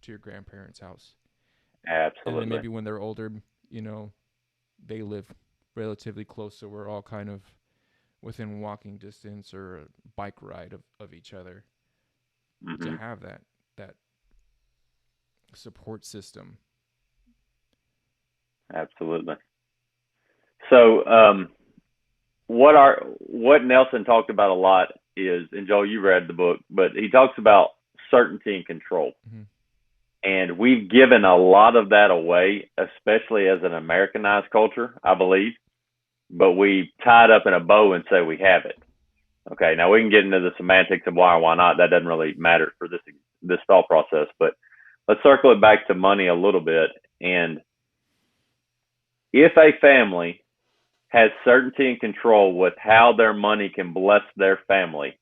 to your grandparents' house. Absolutely. And then maybe when they're older, they live relatively close, so we're all kind of within walking distance or a bike ride of each other, to have that support system. Absolutely. So what Nelson talked about a lot is, and Joel, you read the book, but he talks about certainty and control. And we've given a lot of that away, especially as an Americanized culture, I believe. But we tie it up in a bow and say we have it. Okay, now we can get into the semantics of why or why not. That doesn't really matter for this thought process. But let's circle it back to money a little bit. And if a family has certainty and control with how their money can bless their family,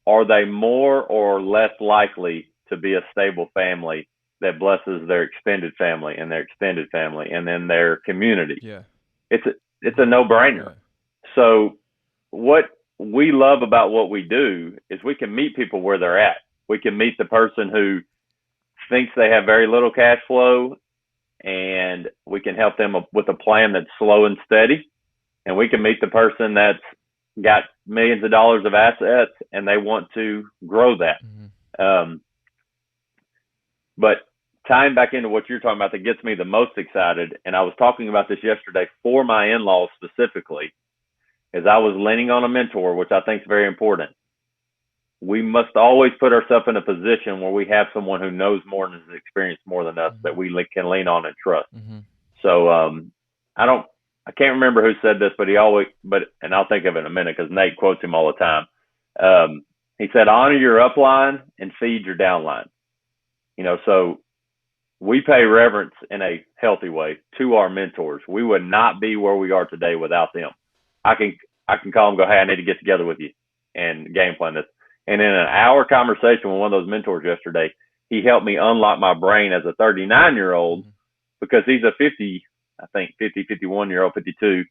are they more or less likely to be a stable family that blesses their extended family and their extended family and then their community? Yeah. It's a no-brainer. Yeah. So what we love about what we do is we can meet people where they're at. We can meet the person who thinks they have very little cash flow, and we can help them with a plan that's slow and steady. And we can meet the person that's got millions of dollars of assets and they want to grow that. But tying back into what you're talking about, that gets me the most excited, and I was talking about this yesterday for my in-laws specifically, is I was leaning on a mentor, which I think is very important. We must always put ourselves in a position where we have someone who knows more and has experienced more than us, that we can lean on and trust. So I can't remember who said this, but and I'll think of it in a minute because Nate quotes him all the time. He said, honor your upline and feed your downline. So we pay reverence in a healthy way to our mentors. We would not be where we are today without them. I can call them, go, hey, I need to get together with you and game plan this. And in an hour conversation with one of those mentors yesterday, he helped me unlock my brain as a 39-year-old, because he's a 51-year-old, 52,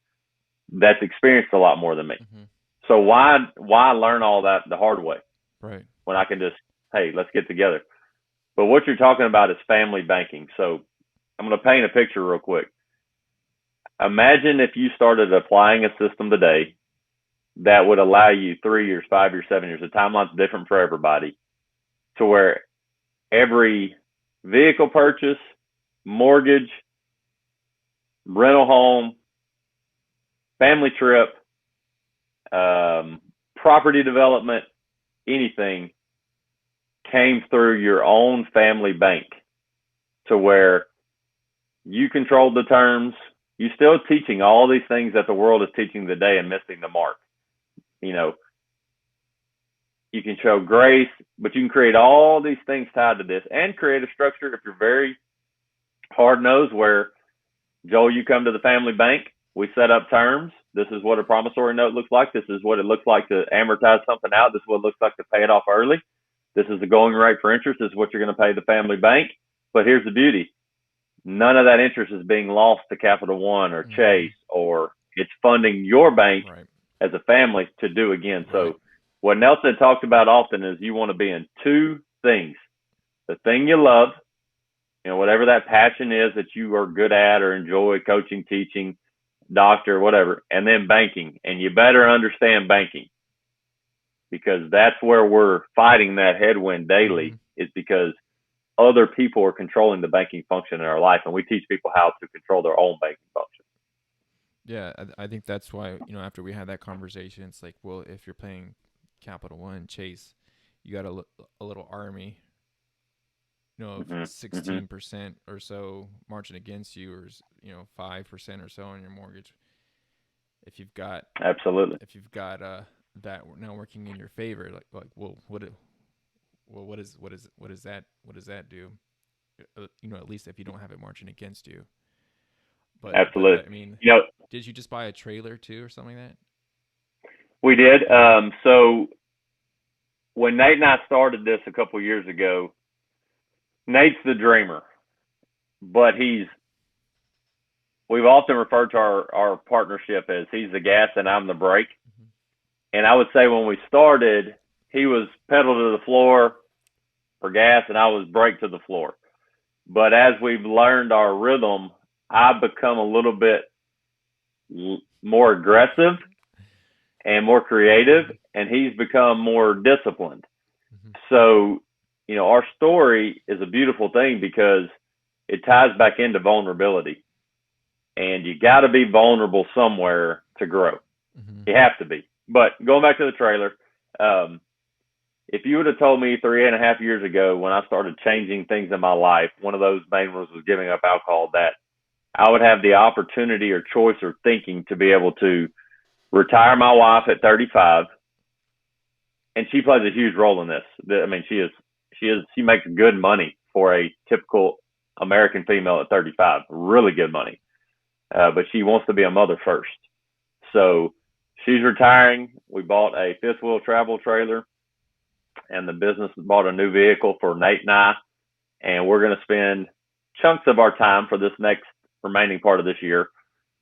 that's experienced a lot more than me. So why learn all that the hard way? Right. When I can just, hey, let's get together. But what you're talking about is family banking. So I'm going to paint a picture real quick. Imagine if you started applying a system today that would allow you 3 years, 5 years, 7 years, the timeline's different for everybody, to where every vehicle purchase, mortgage, rental home, family trip, property development, anything came through your own family bank, to where you controlled the terms, you're still teaching all these things that the world is teaching today and missing the mark. You know, you can show grace, but you can create all these things tied to this and create a structure if you're very hard-nosed where, Joel, you come to the family bank, we set up terms. This is what a promissory note looks like. This is what it looks like to amortize something out. This is what it looks like to pay it off early. This is the going rate for interest. This is what you're going to pay the family bank. But here's the beauty. None of that interest is being lost to Capital One or Chase, or it's funding your bank as a family to do again. So what Nelson talked about often is you want to be in two things. The thing you love, you know, whatever that passion is that you are good at or enjoy, coaching, teaching, doctor, whatever, and then banking. And you better understand banking, because that's where we're fighting that headwind daily, is because other people are controlling the banking function in our life, and we teach people how to control their own banking function. Yeah, I think that's why, you know, after we had that conversation, it's like, well, if you're playing Capital One, Chase, you got a little army, you know, of 16% or so marching against you, or, you know, 5% or so on your mortgage. If you've got that now working in your favor, like well, what does that do? You know, at least if you don't have it marching against you. But absolutely. But, I mean, you know, did you just buy a trailer too or something like that? We did. So when Nate and I started this a couple of years ago, Nate's the dreamer, but we've often referred to our partnership as he's the gas and I'm the brake. And I would say when we started, he was pedal to the floor for gas and I was brake to the floor. But as we've learned our rhythm, I've become a little bit more aggressive and more creative, and he's become more disciplined. So, you know, our story is a beautiful thing because it ties back into vulnerability. And you got to be vulnerable somewhere to grow. You have to be. But going back to the trailer, if you would have told me 3.5 years ago when I started changing things in my life, one of those main ones was giving up alcohol, that I would have the opportunity or choice or thinking to be able to retire my wife at 35, and she plays a huge role in this. I mean, she makes good money for a typical American female at 35, really good money. But she wants to be a mother first. So she's retiring. We bought a fifth wheel travel trailer, and the business bought a new vehicle for Nate and I, and we're going to spend chunks of our time for this next remaining part of this year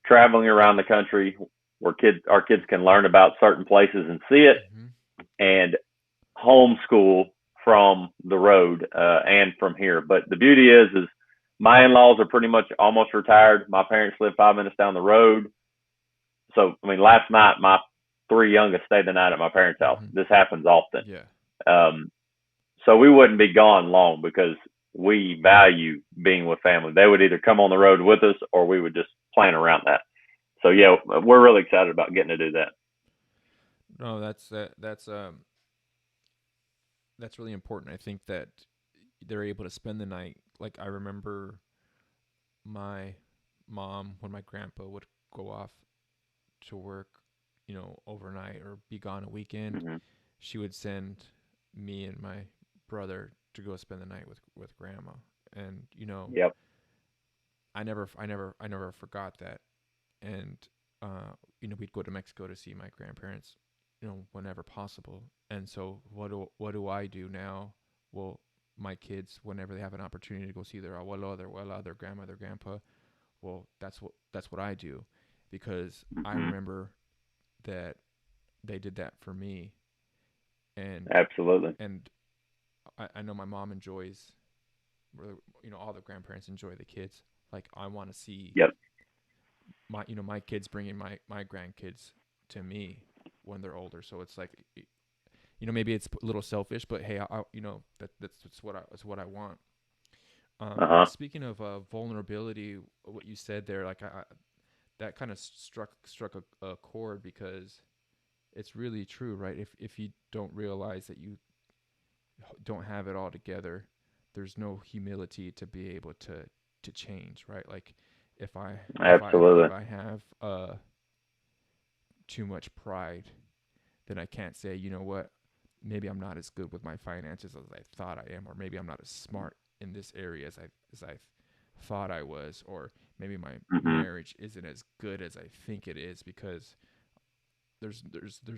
traveling around the country where our kids can learn about certain places and see it, and homeschool from the road and from here. But the beauty is my in-laws are pretty much almost retired. My parents live 5 minutes down the road. So, I mean, last night, my 3 youngest stayed the night at my parents' house. This happens often. Yeah. So we wouldn't be gone long because we value being with family. They would either come on the road with us or we would just plan around that. So, yeah, we're really excited about getting to do that. No, that's really important. I think that they're able to spend the night. Like, I remember my mom, when my grandpa would go off to work, you know, overnight or be gone a weekend, she would send me and my brother to go spend the night with grandma. And, you know, I never forgot that. And, you know, we'd go to Mexico to see my grandparents, you know, whenever possible. And so what do I do now? Well, my kids, whenever they have an opportunity to go see their abuelo, their grandma, their grandpa, well, that's what I do, because I remember that they did that for me. And absolutely. And I know my mom enjoys, you know, all the grandparents enjoy the kids. Like, I want to see my kids bringing my grandkids to me when they're older. So it's like, you know, maybe it's a little selfish, but hey, you know, that's what I want. Speaking of vulnerability, what you said there, like that kind of struck a chord, because it's really true, right? If you don't realize that you don't have it all together, there's no humility to be able to change, right? Like, Absolutely. if I have too much pride, then I can't say, you know what, maybe I'm not as good with my finances as I thought I am, or maybe I'm not as smart in this area as I thought I was, or maybe my Mm-hmm. marriage isn't as good as I think it is, because there's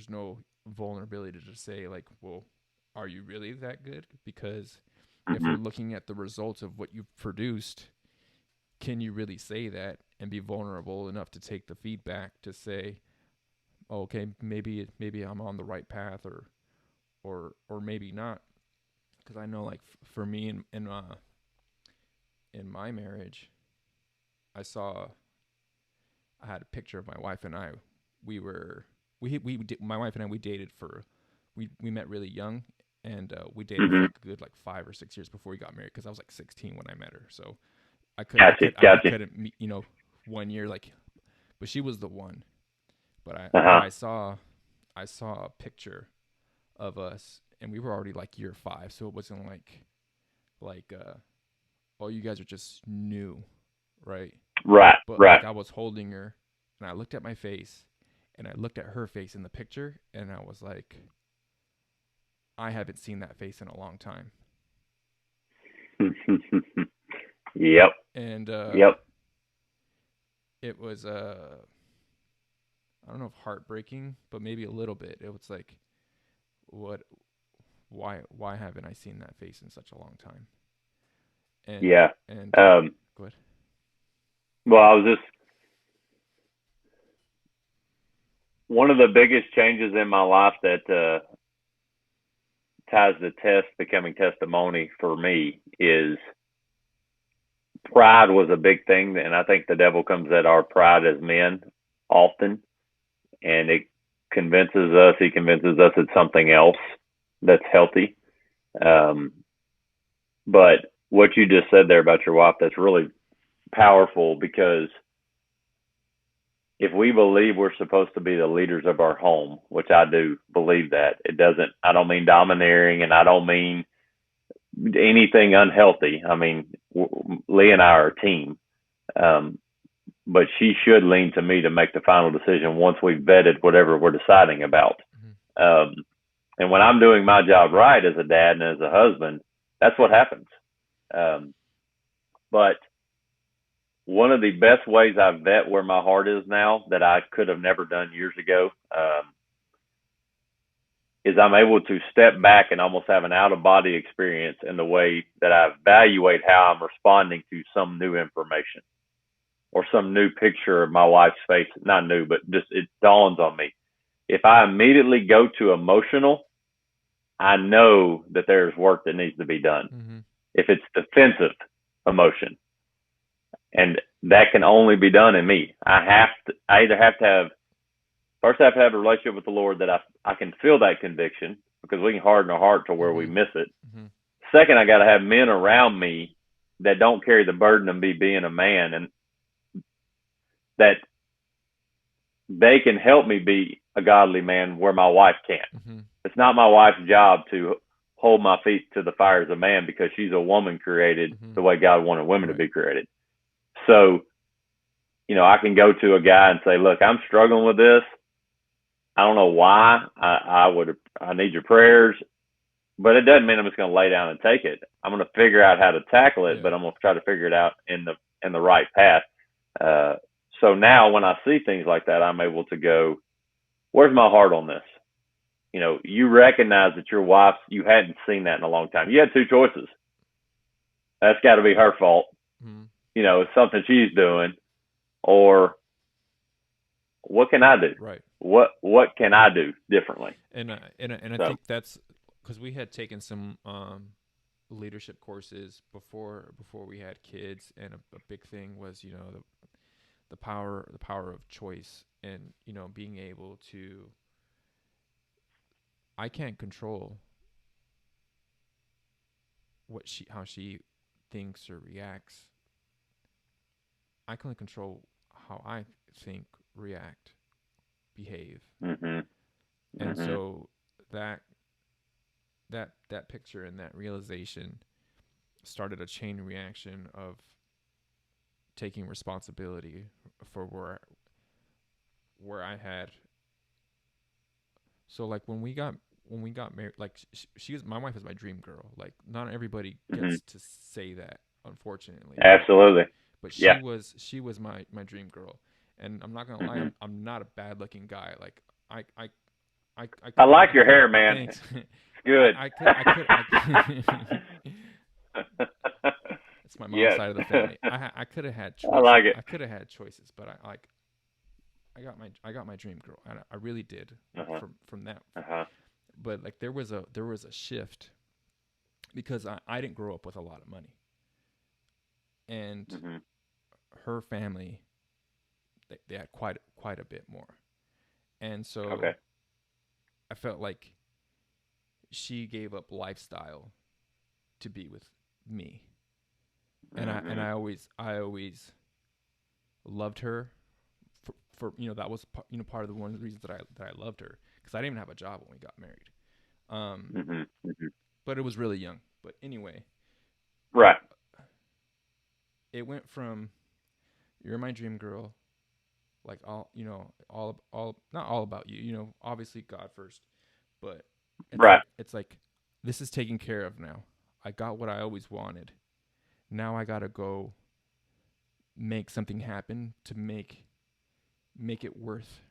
no vulnerability to say like, well, are you really that good? Because if Mm-hmm. we're looking at the results of what you've produced, can you really say that and be vulnerable enough to take the feedback to say, oh, okay, maybe I'm on the right path, or maybe not? Because I know, like, for me in my marriage, I saw I had a picture of my wife and I. We were my wife and I, we dated for we met really young, and we dated for Mm-hmm. like a good like 5 or 6 years before we got married, because I was like 16 when I met her. So Gotcha. I Gotcha. couldn't meet, 1 year, like, but she was the one. But Uh-huh. I saw a picture of us, and we were already like year 5, so it wasn't like oh, you guys are just new, right? Right. But Right. like, I was holding her, and I looked at my face, and I looked at her face in the picture, and I was like, I haven't seen that face in a long time. Yep. And Yep. it was I don't know if heartbreaking, but maybe a little bit. It was like, what why haven't I seen that face in such a long time? And Yeah. and Um, go ahead. well, I was just one of the biggest changes in my life that ties the test becoming testimony for me is pride was a big thing, and I think the devil comes at our pride as men often, and it convinces us. He convinces us it's something else that's healthy. Um, but what you just said there about your wife, that's really powerful, because if we believe we're supposed to be the leaders of our home, which I do believe that, I don't mean domineering, and I don't mean anything unhealthy. I mean, Lee and I are a team. Um, but she should lean to me to make the final decision once we've vetted whatever we're deciding about. Mm-hmm. Um, and when I'm doing my job right as a dad and as a husband, that's what happens. Um, but one of the best ways I vet where my heart is now that I could have never done years ago, is I'm able to step back and almost have an out of body experience in the way that I evaluate how I'm responding to some new information or some new picture of my wife's face. Not new, but just it dawns on me. If I immediately go to emotional, I know that there's work that needs to be done. Mm-hmm. If it's defensive emotion, and that can only be done in me, I either have to have, first I have to have a relationship with the Lord that I can feel that conviction, because we can harden our heart to where we Mm-hmm. miss it. Mm-hmm. Second, I got to have men around me that don't carry the burden of me being a man, and that they can help me be a godly man where my wife can't. Mm-hmm. It's not my wife's job to hold my feet to the fire as a man, because she's a woman created Mm-hmm. the way God wanted women to Right. be created. So, I can go to a guy and say, look, I'm struggling with this. I don't know why. I need your prayers, but it doesn't mean I'm just going to lay down and take it. I'm going to figure out how to tackle it, Yeah. but I'm going to try to figure it out in the right path. Uh, so now when I see things like that, I'm able to go, where's my heart on this? You recognize that your wife, you hadn't seen that in a long time. You had two choices. That's got to be her fault. Mm-hmm. It's something she's doing, or what can I do? Right. What can I do differently? And I So, think that's because we had taken some leadership courses before we had kids, and a big thing was, the power of choice, and being able to, I can't control how she thinks or reacts. I can only control how I think, react, behave. mhm, And mhm, so that that picture and that realization started a chain reaction of taking responsibility for where I had. So like when we got married, like she was, my wife is my dream girl. Like not everybody Mm-hmm. gets to say that, unfortunately. Absolutely. But Yeah. she was my dream girl, and I'm not gonna lie, Mm-hmm. I'm not a bad looking guy. Like I like your hair, man. Thanks. It's good. I could it's my mom's Yes. side of the family. I could have had choices. I like it. I could have had choices, but I got my dream girl, and I really did from that. Uh-huh. But like there was a shift because I didn't grow up with a lot of money, and Mm-hmm. her family they had quite a bit more, and so Okay. I felt like she gave up lifestyle to be with me, and Mm-hmm. I always loved her for that was part of the one of the reasons that I loved her, because I didn't even have a job when we got married, Mm-hmm. Mm-hmm. but it was really young. But anyway, Right. it went from you're my dream girl, like all not all about you, obviously God first, but Right. it's like this is taken care of now. I got what I always wanted. Now I gotta go make something happen to make it worth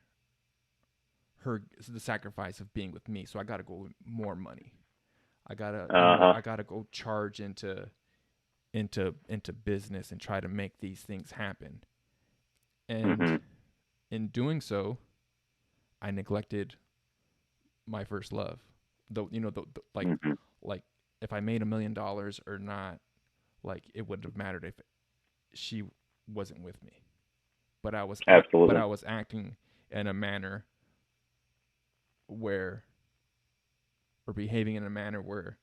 the sacrifice of being with me. So I gotta go with more money. I gotta Uh-huh. I gotta go charge into business and try to make these things happen. And Mm-hmm. in doing so, I neglected my first love. Though like Mm-hmm. like if I made $1 million or not, like it wouldn't have mattered if she wasn't with me. But Absolutely. I was acting in a manner where, or behaving in a manner where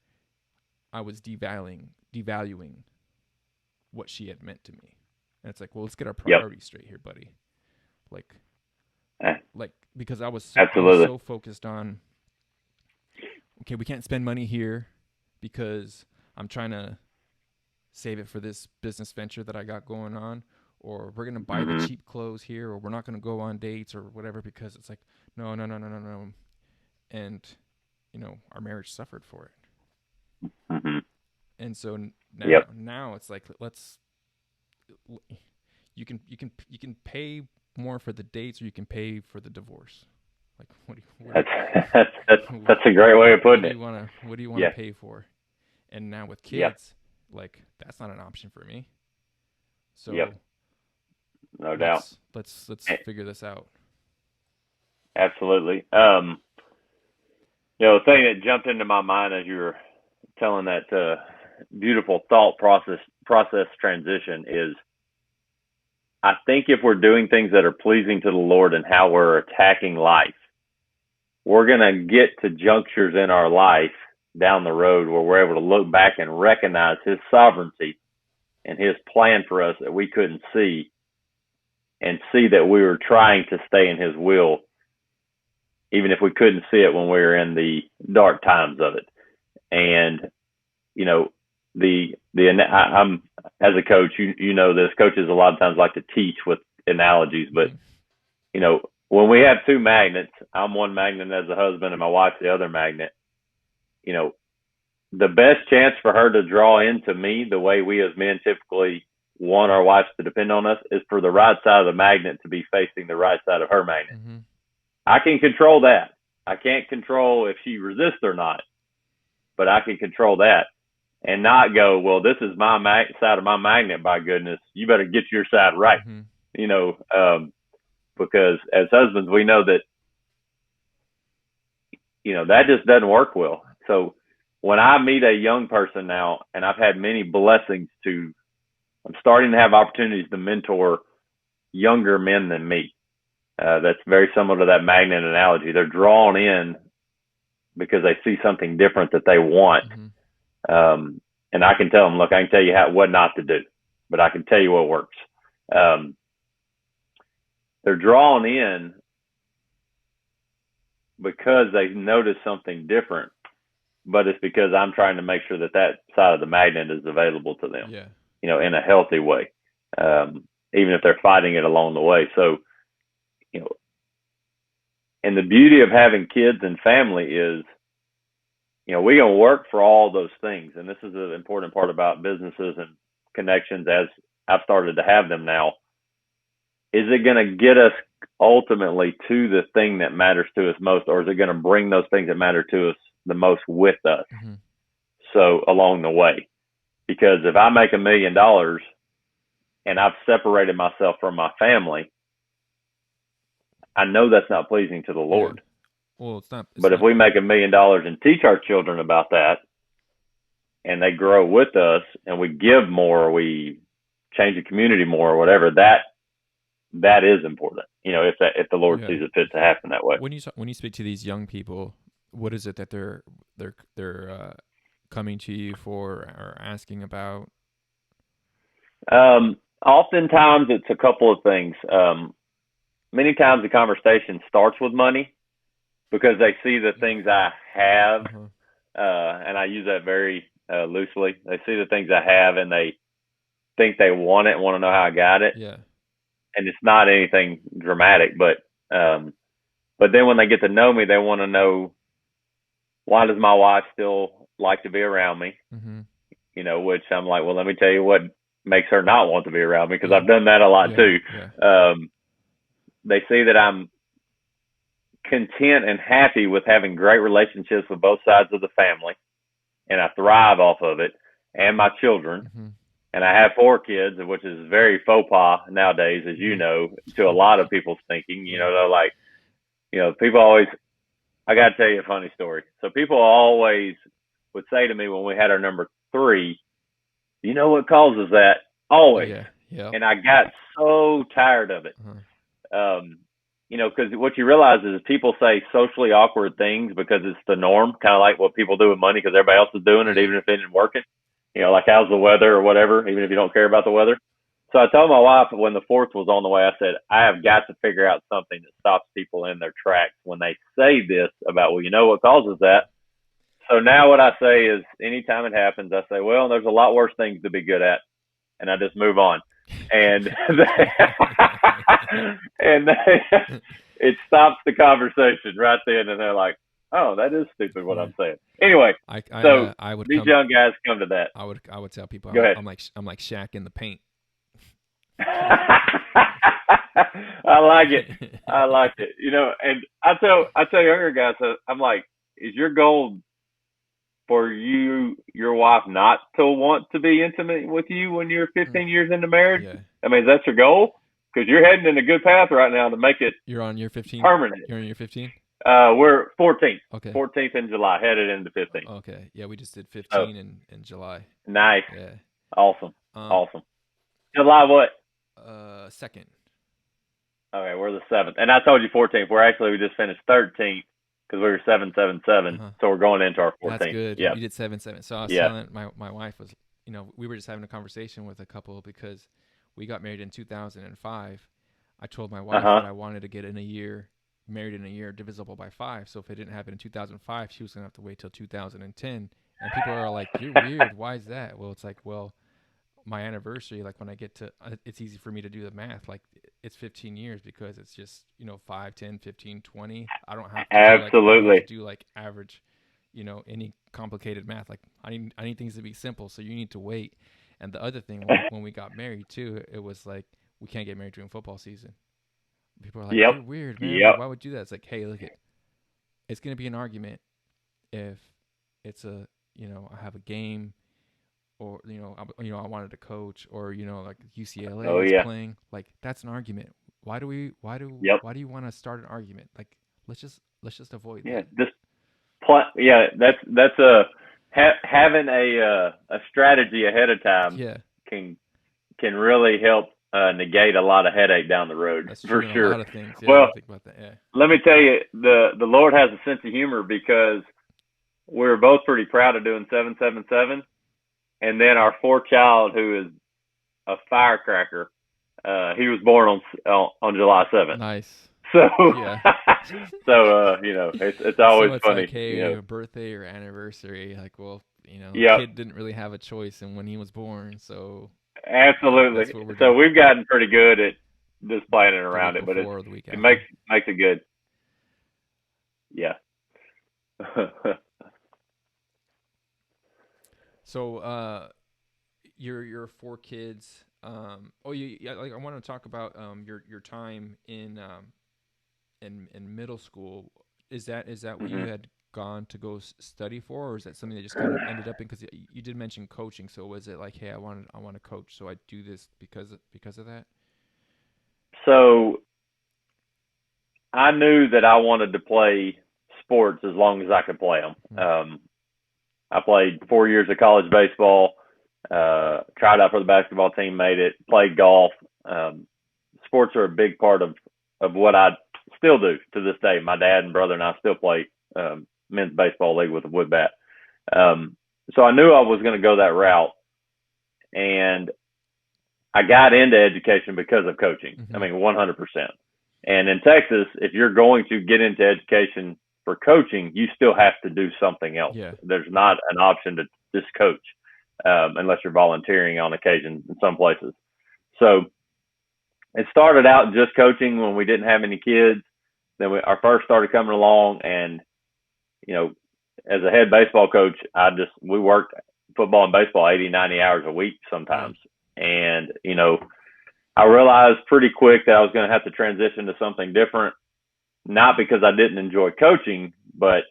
I was devaluing what she had meant to me. And it's like, well, let's get our Yep. priorities straight here, buddy. Like Eh, because I was Absolutely. so focused on, okay, we can't spend money here because I'm trying to save it for this business venture that I got going on, or we're going to buy the Mm-hmm. cheap clothes here, or we're not going to go on dates or whatever, because it's like, no. And, our marriage suffered for it. Mm-hmm. And so Yep. now it's like, you can pay more for the dates, or you can pay for the divorce. Like, That's a great way of putting it. what do you want to Yes. pay for? And now with Yeah. kids, like that's not an option for me. So Yep. No doubt. let's figure this out. Absolutely. The thing that jumped into my mind as you were telling that beautiful thought process transition is, I think if we're doing things that are pleasing to the Lord and how we're attacking life, we're going to get to junctures in our life down the road where we're able to look back and recognize His sovereignty and His plan for us that we couldn't see, and see that we were trying to stay in His will, even if we couldn't see it when we were in the dark times of it. And, I'm, as a coach, you know this, coaches a lot of times like to teach with analogies, but, when we have two magnets, I'm one magnet as a husband and my wife's the other magnet, the best chance for her to draw into me the way we as men typically want our wives to depend on us is for the right side of the magnet to be facing the right side of her magnet. Mm-hmm. I can control that. I can't control if she resists or not, but I can control that and not go, well, this is my side of my magnet, by goodness, you better get your side right. Mm-hmm. Because as husbands, we know that, that just doesn't work well. So when I meet a young person now, and I've had many blessings I'm starting to have opportunities to mentor younger men than me. That's very similar to that magnet analogy. They're drawn in because they see something different that they want. Mm-hmm. And I can tell them, look, I can tell you what not to do, but I can tell you what works. They're drawn in because they notice something different, but it's because I'm trying to make sure that side of the magnet is available to them, Yeah. in a healthy way. even if they're fighting it along the way. So, you know, and the beauty of having kids and family is, you know, we're going to work for all those things. And this is an important part about businesses and connections as I've started to have them now. Is it going to get us ultimately to the thing that matters to us most, or is it going to bring those things that matter to us the most with us? Mm-hmm. So along the way, because if I make $1 million and I've separated myself from my family, I know that's not pleasing to the Lord. Yeah. Well, it's not. But if we make $1 million and teach our children about that, and they grow with us, and we give more, or we change the community more, or whatever, that is important. You know, if the Lord sees it fit to happen that way. When you speak to these young people, what is it that they're coming to you for or asking about? Oftentimes it's a couple of things. Many times the conversation starts with money because they see the things I have, and I use that very loosely. They see the things I have and they think they want it and want to know how I got it. Yeah. And it's not anything dramatic, but then when they get to know me, they want to know, why does my wife still like to be around me? Mm-hmm. You know, which I'm like, well, let me tell you what makes her not want to be around me, because I've done that a lot too. Yeah. They see that I'm content and happy with having great relationships with both sides of the family, and I thrive off of it, and my children. Mm-hmm. And I have 4 kids, which is very faux pas nowadays, as you know, to a lot of people's thinking. You know, they're like, you know, people always, I got to tell you a funny story. So people always would say to me when we had our number 3, you know what causes that? Always. Yeah. Yep. And I got so tired of it. You know, because what you realize is people say socially awkward things because it's the norm, kind of like what people do with money because everybody else is doing it, even if it isn't working. You know, like how's the weather or whatever, even if you don't care about the weather. So I told my wife when the 4th was on the way, I said, I have got to figure out something that stops people in their tracks when they say this about, well, you know what causes that? So now what I say is anytime it happens, I say, well, there's a lot worse things to be good at. And I just move on. And it stops the conversation right then. And they're like, oh, that is stupid what I'm saying. Anyway, I would these young guys come to that. I would tell people, Go ahead. I'm like Shaq in the paint. I like it. You know, and I tell younger guys, I'm like, is your goal for your wife not to want to be intimate with you when you're 15 years into marriage? Yeah. I mean, is that your goal? Because you're heading in a good path right now to make it. You're on year 15. Permanent. You're on year 15. We're 14th. Okay. 14th in July, headed into 15. Okay. Yeah, we just did 15 in July. Nice. Yeah. Awesome. Awesome. July what? 2nd. Okay, we're the 7th. And I told you 14th. We just finished 13th because we were 777. So we're going into our 14th. That's good. Yeah. You did 7-7. So I was telling my wife was, you know, we were just having a conversation with a couple because we got married in 2005. I told my wife that I wanted to get married in a year divisible by 5. So if it didn't happen in 2005, she was going to have to wait till 2010. And people are like, you're weird. Why is that? Well, it's like, well, my anniversary, like when I get to, it's easy for me to do the math. Like it's 15 years because it's just, you know, 5, 10, 15, 20. I don't have to absolutely do like average, you know, any complicated math. Like I need things to be simple. So you need to wait. And the other thing, when we got married too, it was like, we can't get married during football season. People are like, you're weird, man. Like, why would you do that? It's like, hey, look it's going to be an argument if it's you know, I have a game, or you know, I wanted to coach, or you know, like UCLA is playing. Like that's an argument. Why do you want to start an argument? Like let's just avoid that. That's having a strategy ahead of time. Yeah. can really help negate a lot of headache down the road. That's for true, sure. A lot of things. Yeah, well, think about that. Yeah. Let me tell you, the Lord has a sense of humor because we were both pretty proud of doing 777. And then our 4th child, who is a firecracker, he was born on July 7th. Nice. So, you know, it's always it's funny. Like, hey, you know, your birthday or anniversary, like, well, you know, the kid didn't really have a choice in when he was born, so Absolutely. That's what we're So doing. we've gotten pretty good at just planning The around week it, but before or the week it after. makes it good. Yeah. So, your four kids. Like I want to talk about your time in middle school. Is that what you hmm had gone to go study for, or is that something that just kind of ended up in? Because you did mention coaching, so was it like, hey, I want to coach, so I do this because of that? So I knew that I wanted to play sports as long as I could play them. Hmm. I played 4 years of college baseball, tried out for the basketball team, made it, played golf. Sports are a big part of what I still do to this day. My dad and brother and I still play men's baseball league with a wood bat. So I knew I was going to go that route, and I got into education because of coaching. I Hmm. mean, 100%. And in Texas, if you're going to get into education for coaching, you still have to do something else. Yeah. There's not an option to just coach unless you're volunteering on occasion in some places. So it started out just coaching when we didn't have any kids. Then our first started coming along, and you know, as a head baseball coach, we worked football and baseball 80, 90 hours a week Yeah. sometimes. And, I realized pretty quick that I was going to have to transition to something different, not because I didn't enjoy coaching, but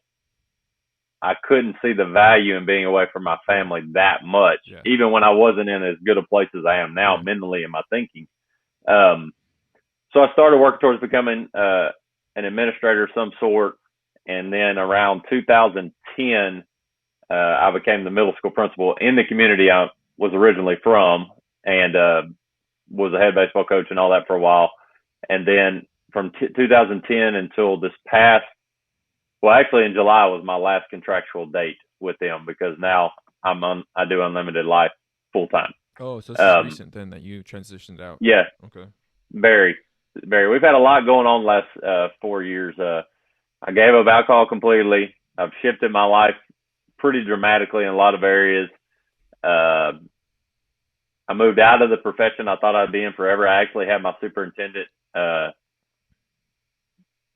I couldn't see the value in being away from my Yeah. family that much, Yeah. even when I wasn't in as good a place as I am now Yeah. mentally in my thinking. Um, so I started working towards becoming an administrator of some sort. And then around 2010, I became the middle school principal in the community I was originally from, and was a head baseball coach and all that for a while. And then from 2010 until this past, well, actually in July was my last contractual date with them because now I do unlimited life full time. Oh, so this is Um, recent then that you transitioned out. yeah, Okay. very, very. We've had a lot going on the last 4 years. I gave up alcohol completely. I've shifted my life pretty dramatically in a lot of areas. Uh, I moved out of the profession I thought I'd be in forever. I actually had my superintendent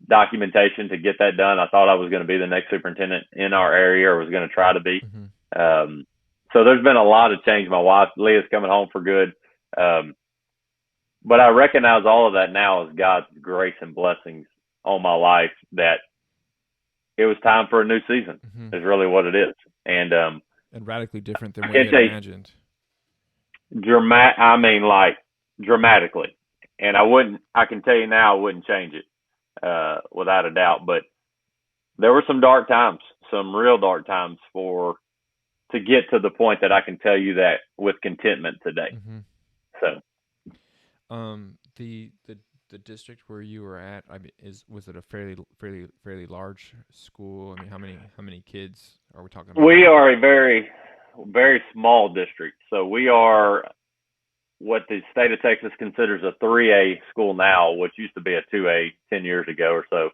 documentation to get that done. I thought I was going to be the next superintendent in our area, or was going to try to be. Hmm. So there's been a lot of change. My wife Leah's coming home for good, but I recognize all of that now as God's grace and blessings on my life. That it was time for a new season. Hmm. Is really what it is, and And radically different than I what you can't had tell you imagined. I mean, like dramatically. And I can tell you now, I wouldn't change it without a doubt. But there were some dark times, some real dark times to get to the point that I can tell you that with contentment today. Hmm. So The district where you were at, I mean, was it a fairly large school? I mean, how many kids are we talking about? we are a very, very small district. So we are what the state of Texas considers a 3A school now, which used to be a 2A 10 years ago or so.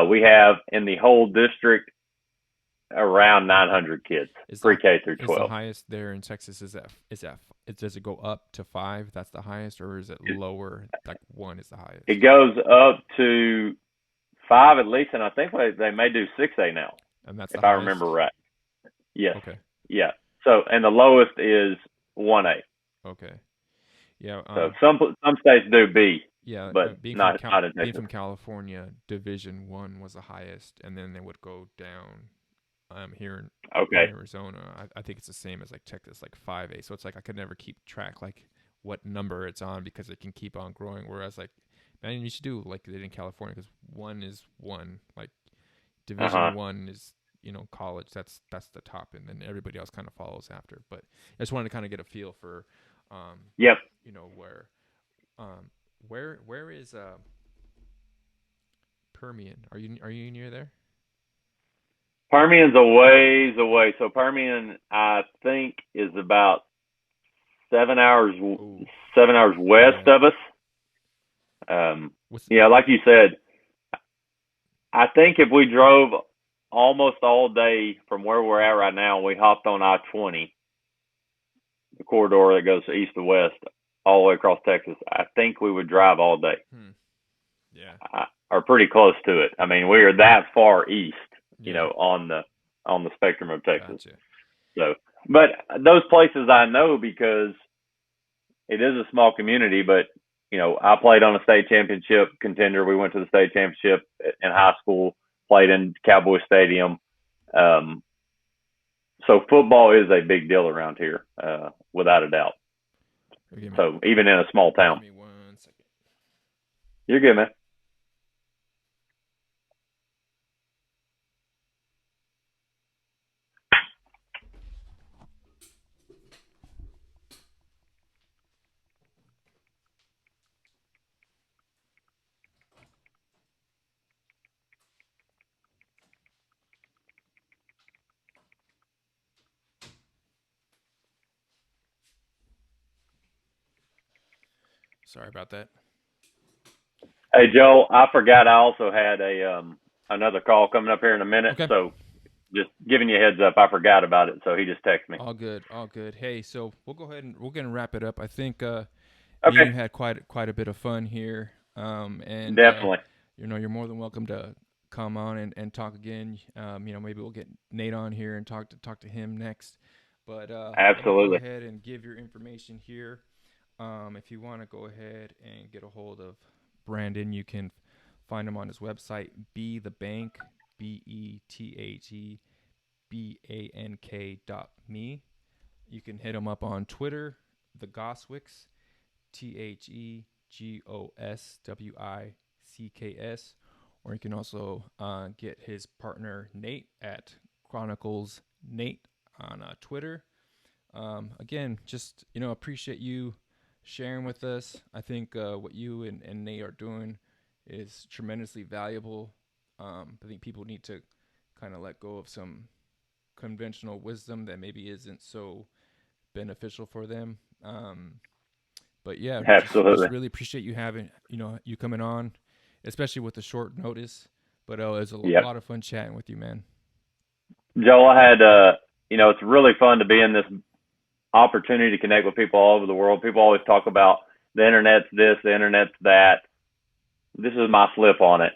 We have in the whole district around 900 kids, Is the pre-K through is the 12. highest there in Texas? Does it go up to 5? That's the highest, or is it lower? Like 1 is the It highest. goes up to 5 at least, and I think they may do 6A now, And that's the if I remember highest. right. Yes, Okay. yeah. So, and the lowest is 1A. Okay. Yeah. So some states do B, Yeah. but Being from not in being Texas. from California, Division 1 was the highest, and then they would go down. Here in Okay. Arizona, I think it's the same as like Texas, like 5A. So it's like I could never keep track like what number it's on because it can keep on growing. Whereas like, man, you should do like they did in California because 1 is 1. Like Uh huh. Division 1 is college. That's the top, and then everybody else kind of follows after. But I just wanted to kind of get a feel for, um, Yep. where, um, where is Permian? Are you near there? Permian's a ways away. So Permian, I think, is about 7 hours Oh, 7 hours west yeah. of us. What's Yeah, like you said, I think if we drove almost all day from where we're at right now, and we hopped on I-20, the corridor that goes east to west all the way across Texas, I think we would drive all day. Yeah. Or pretty close to it. I mean, we are that far east, you Yeah. know, on the spectrum of Texas. Gotcha. So, but those places I know because it is a small community, but you know, I played on a state championship contender. We went to the state championship in high school, played in Cowboy Stadium. So football is a big deal around here, without a doubt. So even in a small town. Give me 1 second. You're good, man. Sorry about that. Hey, Joe, I forgot I also had another call coming up here in a minute. Okay. So just giving you a heads up, I forgot about it. So he just texted me. All good. Hey, so we'll go ahead and we're going to wrap it up. I think Okay. you had quite a bit of fun here. And definitely. You're more than welcome to come on and talk again. Maybe we'll get Nate on here and talk to him next. But absolutely, go ahead and give your information here. If you want to go ahead and get a hold of Brandon, you can find him on his website, Be the Bank, BETHEBANK.me. You can hit him up on Twitter, the Goswicks, TheGoswicks, or you can also get his partner Nate at Chronicles Nate on Twitter. Again, just appreciate you sharing with us. I think what you and Nate are doing is tremendously valuable. I think people need to kind of let go of some conventional wisdom that maybe isn't so beneficial for them. But yeah, absolutely. just really appreciate you having you coming on, especially with the short notice. But it was a lot of fun chatting with you, man. Joe, I had it's really fun to be in this opportunity to connect with people all over the world. People always talk about the internet's this, the internet's that. This is my flip on it.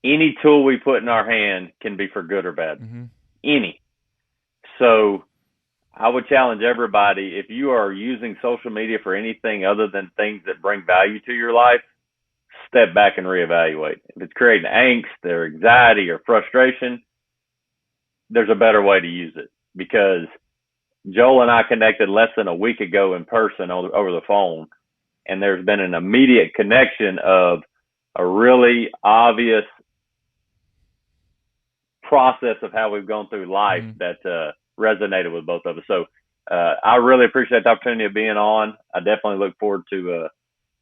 Any tool we put in our hand can be for good or bad. Mm-hmm. Any. So I would challenge everybody, if you are using social media for anything other than things that bring value to your life, step back and reevaluate. If it's creating angst or anxiety or frustration, there's a better way to use it. Because Joel and I connected less than a week ago in person over the phone, and there's been an immediate connection of a really obvious process of how we've gone through life that resonated with both of us. So I really appreciate the opportunity of being on. I definitely look forward to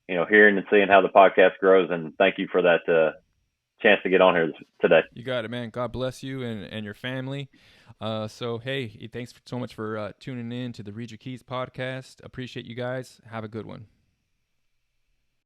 hearing and seeing how the podcast grows, and thank you for that chance to get on here today. You got it, man. God bless you and your family. So, hey, thanks so much for tuning in to the Read Your Keys podcast. Appreciate you guys. Have a good one.